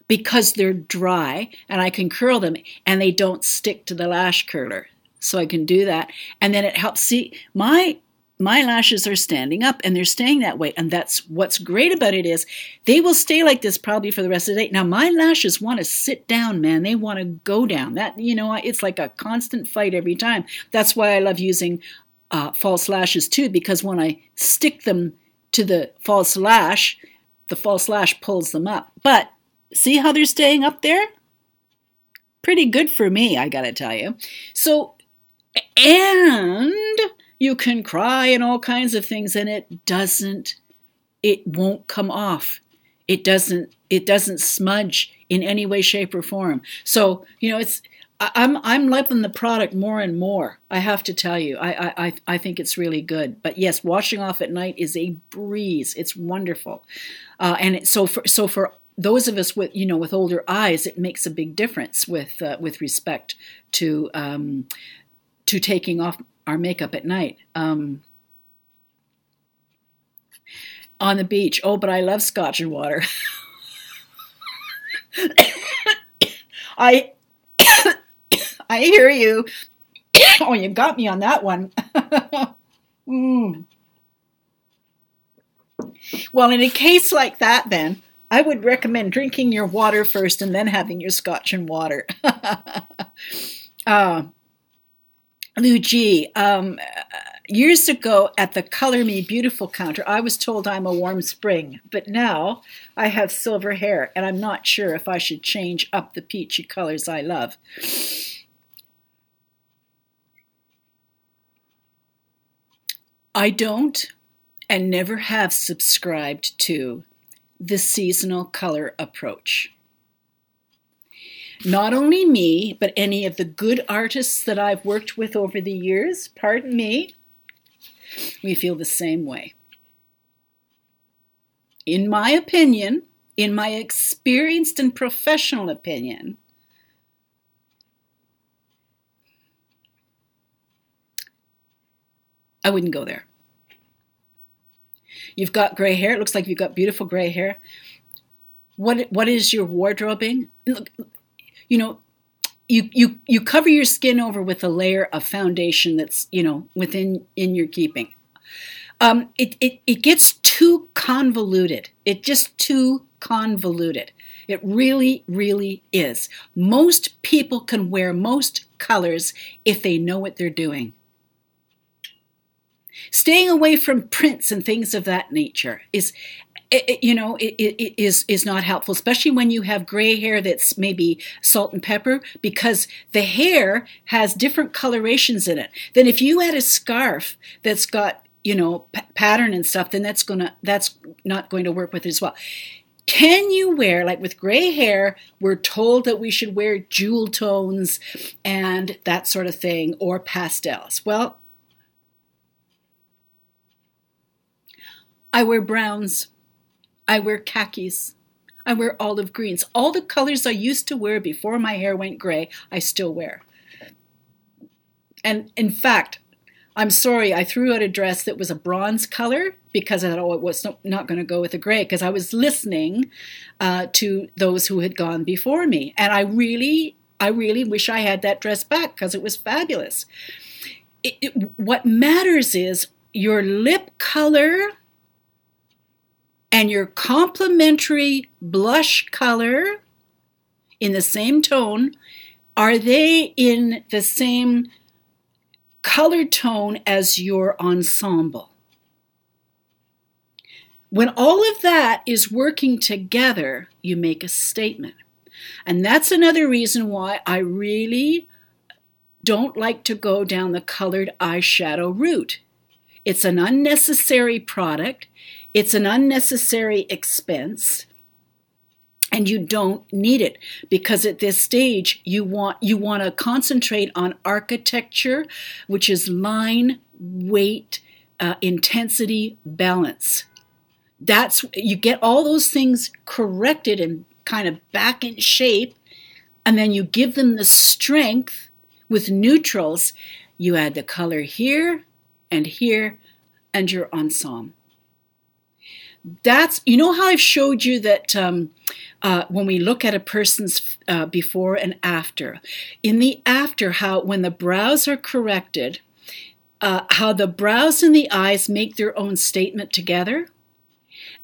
because they're dry and I can curl them and they don't stick to the lash curler. So I can do that. And then it helps. See, my my lashes are standing up and they're staying that way. And that's what's great about it is they will stay like this probably for the rest of the day. Now, my lashes want to sit down, man. They want to go down. That, it's like a constant fight every time. That's why I love using false lashes too, because when I stick them to the false lash pulls them up. But see how they're staying up there? Pretty good for me, I gotta tell you. So, and you can cry and all kinds of things, and it won't come off. It doesn't smudge in any way, shape, or form. So, I'm loving the product more and more. I have to tell you, I think it's really good. But yes, washing off at night is a breeze. It's wonderful, so for those of us with with older eyes, it makes a big difference with respect to taking off our makeup at night. On the beach. Oh, but I love Scotch and water. I hear you. Oh, you got me on that one. Well, in a case like that, then, I would recommend drinking your water first and then having your Scotch and water. Lou G, years ago at the Color Me Beautiful counter, I was told I'm a warm spring, but now I have silver hair, and I'm not sure if I should change up the peachy colors I love. I don't and never have subscribed to the seasonal color approach. Not only me, but any of the good artists that I've worked with over the years, pardon me, we feel the same way. In my opinion, in my experienced and professional opinion, I wouldn't go there. You've got gray hair. It looks like you've got beautiful gray hair. What is your wardrobing? Look, you cover your skin over with a layer of foundation that's in your keeping. It gets too convoluted. It's just too convoluted. It really, really is. Most people can wear most colors if they know what they're doing. Staying away from prints and things of that nature is not helpful, especially when you have gray hair that's maybe salt and pepper, because the hair has different colorations in it. Then if you add a scarf that's got pattern and stuff, then that's not going to work with it as well. Can you wear, like with gray hair, we're told that we should wear jewel tones and that sort of thing, or pastels. Well, I wear browns, I wear khakis, I wear olive greens. All the colors I used to wear before my hair went gray, I still wear. And in fact, I'm sorry, I threw out a dress that was a bronze color because I thought it was not going to go with the gray, because I was listening to those who had gone before me. And I really wish I had that dress back because it was fabulous. What matters is your lip color and your complementary blush color in the same tone. Are they in the same color tone as your ensemble? When all of that is working together, you make a statement. And that's another reason why I really don't like to go down the colored eyeshadow route. It's an unnecessary product. It's an unnecessary expense, and you don't need it, because at this stage you want to concentrate on architecture, which is line, weight, intensity, balance. You get all those things corrected and kind of back in shape, and then you give them the strength with neutrals. You add the color here, and your ensemble. That's, how I've showed you that when we look at a person's before and after, in the after, how when the brows are corrected, how the brows and the eyes make their own statement together.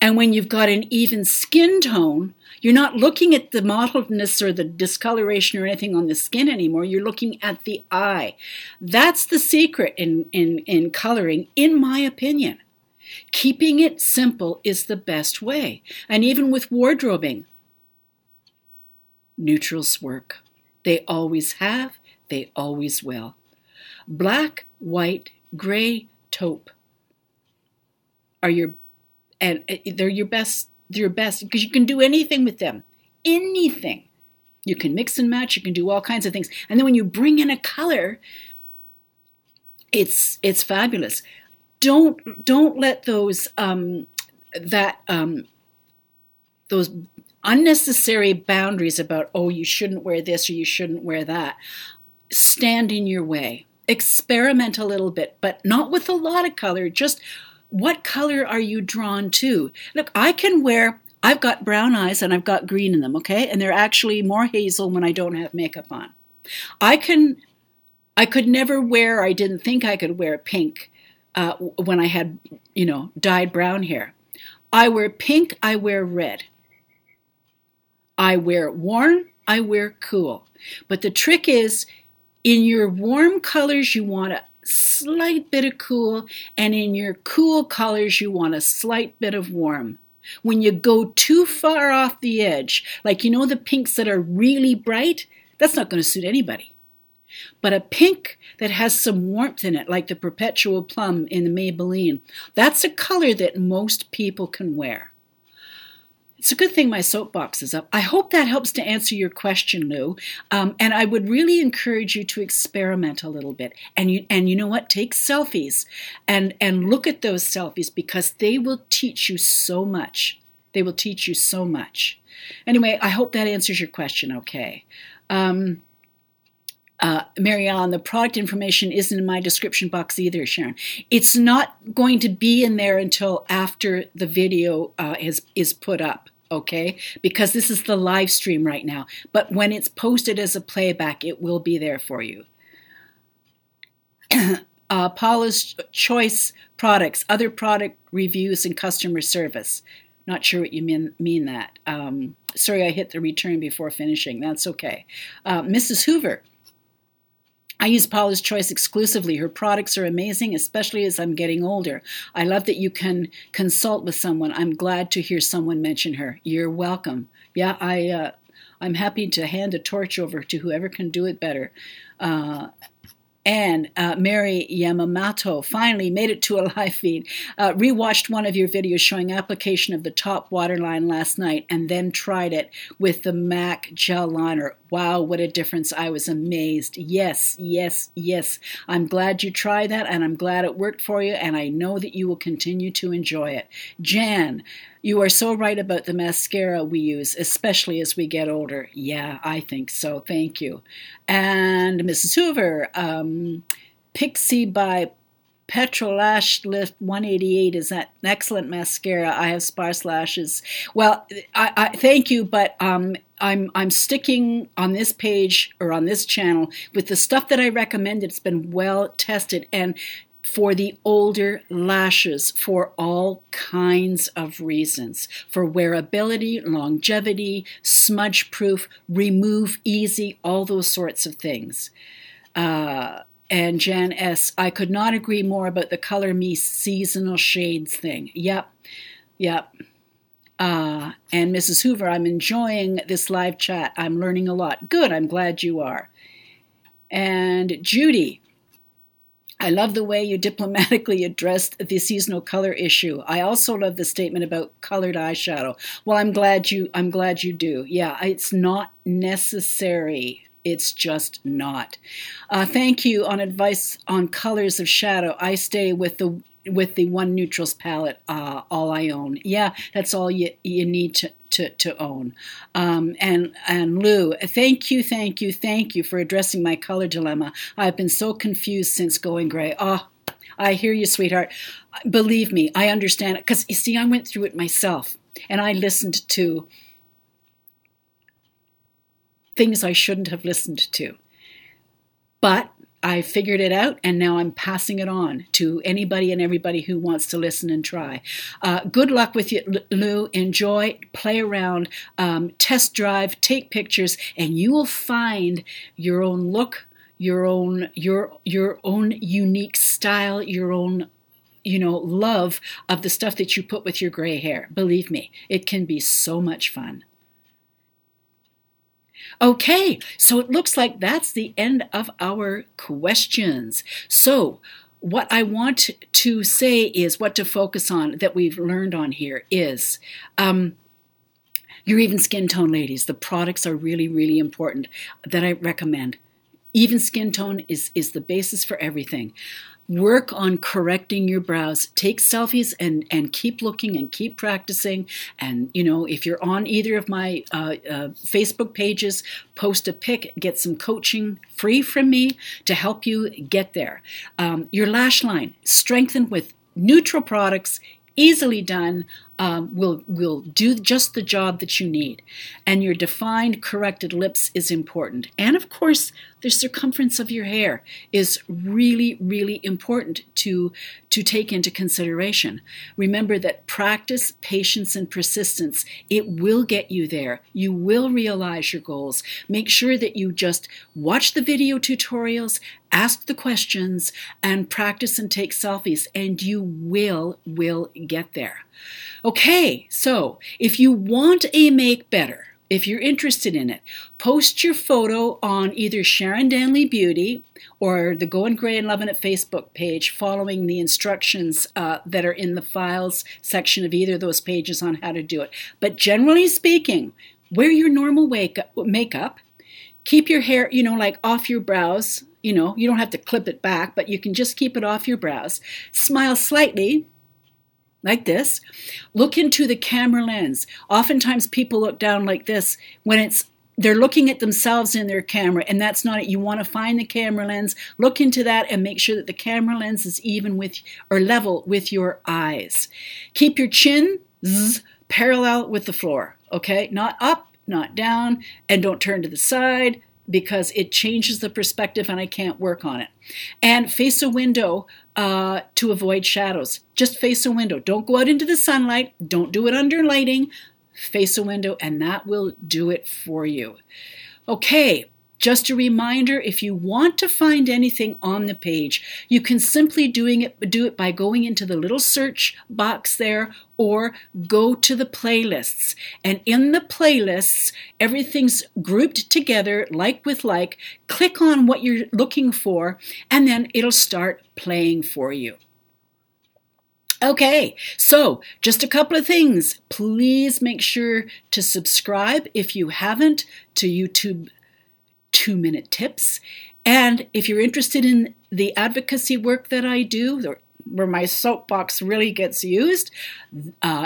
And when you've got an even skin tone, you're not looking at the mottledness or the discoloration or anything on the skin anymore. You're looking at the eye. That's the secret in coloring, in my opinion. Keeping it simple is the best way. And even with wardrobing, neutrals work. They always have, they always will. Black, white, gray, taupe are they're your best. They're best because you can do anything with them. Anything. You can mix and match. You can do all kinds of things. And then when you bring in a color, it's fabulous. Don't let those those unnecessary boundaries about, oh, you shouldn't wear this or you shouldn't wear that, stand in your way. Experiment a little bit, but not with a lot of color. Just what color are you drawn to? Look, I've got brown eyes and I've got green in them, okay? And they're actually more hazel when I don't have makeup on. I could never wear, I didn't think I could wear pink when I had, dyed brown hair. I wear pink, I wear red. I wear warm, I wear cool. But the trick is, in your warm colors, you want a slight bit of cool, and in your cool colors, you want a slight bit of warm. When you go too far off the edge, like the pinks that are really bright, that's not going to suit anybody. But a pink that has some warmth in it, like the Perpetual Plum in the Maybelline, that's a color that most people can wear. It's a good thing my soapbox is up. I hope that helps to answer your question, Lou. And I would really encourage you to experiment a little bit. And you know what? Take selfies and look at those selfies because they will teach you so much. They will teach you so much. Anyway, I hope that answers your question okay. Mary Ellen, the product information isn't in my description box either, Sharon. It's not going to be in there until after the video is put up, okay? Because this is the live stream right now. But when it's posted as a playback, it will be there for you. Paula's Choice Products, other product reviews and customer service. Not sure what you mean that. Sorry, I hit the return before finishing. That's okay. Mrs. Hoover. I use Paula's Choice exclusively. Her products are amazing, especially as I'm getting older. I love that you can consult with someone. I'm glad to hear someone mention her. You're welcome. Yeah, I'm happy to hand a torch over to whoever can do it better. And Mary Yamamoto finally made it to a live feed. Rewatched one of your videos showing application of the top waterline last night and then tried it with the MAC gel liner. Wow, what a difference. I was amazed. Yes, yes, yes. I'm glad you tried that and I'm glad it worked for you and I know that you will continue to enjoy it. Jan, you are so right about the mascara we use, especially as we get older. Yeah, I think so. Thank you. And Mrs. Hoover, Pixie by Petrolash Lift 188 is an excellent mascara. I have sparse lashes. Well, I thank you, but I'm sticking on this page or on this channel with the stuff that I recommended. It's been well tested and for the older lashes for all kinds of reasons. For wearability, longevity, smudge proof, remove easy, all those sorts of things. And Jan S., I could not agree more about the Color Me seasonal shades thing. Yep. And Mrs. Hoover, I'm enjoying this live chat. I'm learning a lot. Good, I'm glad you are. And Judy, I love the way you diplomatically addressed the seasonal color issue. I also love the statement about colored eyeshadow. Well, I'm glad you do. Yeah, it's not necessary. It's just not. Thank you on advice on colors of shadow. I stay with the One Neutrals palette, all I own. Yeah, that's all you need to own. And Lou, thank you for addressing my color dilemma. I've been so confused since going gray. Oh, I hear you, sweetheart. Believe me, I understand it. Because, you see, I went through it myself. And I listened to things I shouldn't have listened to. But I I figured it out, and now I'm passing it on to anybody and everybody who wants to listen and try. Good luck with you, Lou. Enjoy, play around, test drive, take pictures, and you will find your own look, your own unique style, your own love of the stuff that you put with your gray hair. Believe me, it can be so much fun. Okay, so it looks like that's the end of our questions. So what I want to say is what to focus on that we've learned on here is your even skin tone, ladies. The products are really, really important that I recommend. Even skin tone is the basis for everything. Work on correcting your brows. Take selfies and keep looking and keep practicing. And, if you're on either of my Facebook pages, post a pic, get some coaching free from me to help you get there. Your lash line, strengthen with neutral products, easily done, will do just the job that you need. And your defined, corrected lips is important. And of course, the circumference of your hair is really, really important to take into consideration. Remember that practice, patience, and persistence, it will get you there. You will realize your goals. Make sure that you just watch the video tutorials, ask the questions, and practice and take selfies, and you will get there. Okay, so if you want a Make Better, if you're interested in it, post your photo on either Sharon Danley Beauty or the Going Gray and Loving It Facebook page following the instructions that are in the files section of either of those pages on how to do it. But generally speaking, wear your normal makeup, keep your hair, like off your brows. You don't have to clip it back, but you can just keep it off your brows. Smile slightly, like this. Look into the camera lens. Oftentimes people look down like this when they're looking at themselves in their camera, and that's not it. You want to find the camera lens, look into that, and make sure that the camera lens is even with or level with your eyes. Keep your chin parallel with the floor, okay? Not up, not down, and don't turn to the side, because it changes the perspective and I can't work on it. And face a window to avoid shadows. Just face a window. Don't go out into the sunlight. Don't do it under lighting. Face a window, and that will do it for you. Okay, just a reminder, if you want to find anything on the page, you can simply do it by going into the little search box there, or go to the playlists. And in the playlists, everything's grouped together, like with like. Click on what you're looking for, and then it'll start playing for you. Okay, so just a couple of things. Please make sure to subscribe if you haven't to YouTube 2-minute tips. And if you're interested in the advocacy work that I do, where my soapbox really gets used,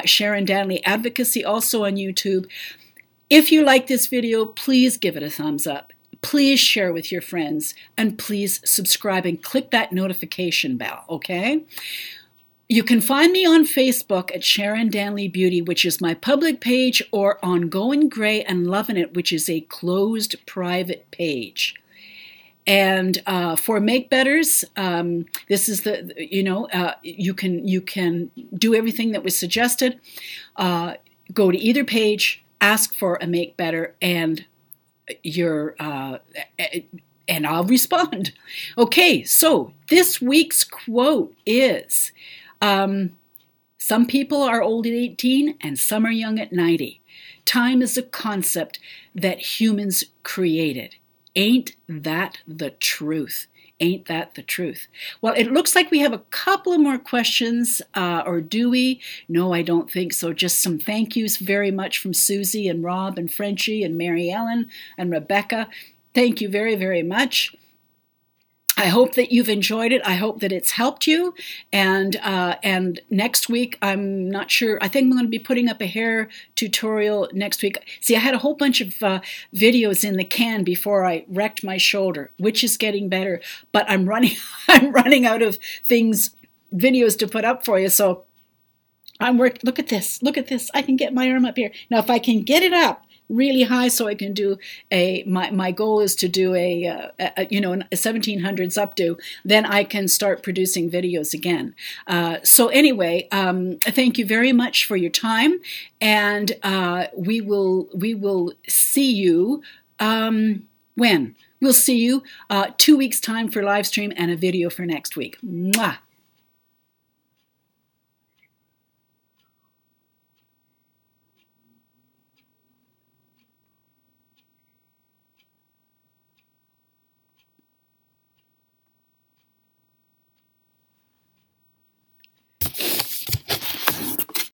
Sharon Danley Advocacy, also on YouTube. If you like this video, please give it a thumbs up. Please share with your friends, and please subscribe and click that notification bell, okay? You can find me on Facebook at Sharon Danley Beauty, which is my public page, or on Going Gray and Loving It, which is a closed private page. And for Make Betters, this is you can do everything that was suggested. Go to either page, ask for a Make Better, and and I'll respond. Okay, so this week's quote is, some people are old at 18 and some are young at 90. Time is a concept that humans created. Ain't that the truth? Ain't that the truth? Well, it looks like we have a couple of more questions, or do we? No, I don't think so. Just some thank yous very much from Susie and Rob and Frenchie and Mary Ellen and Rebecca. Thank you very, very much. I hope that you've enjoyed it. I hope that it's helped you. And next week, I'm not sure. I think I'm going to be putting up a hair tutorial next week. See, I had a whole bunch of videos in the can before I wrecked my shoulder, which is getting better. But I'm running out of videos to put up for you. So I'm working. Look at this. Look at this. I can get my arm up here now. If I can get it up really high so I can do my goal is to do a 1700s updo, then I can start producing videos again. So anyway, thank you very much for your time, and we will see you when? We'll see you 2 weeks time for live stream and a video for next week. Mwah!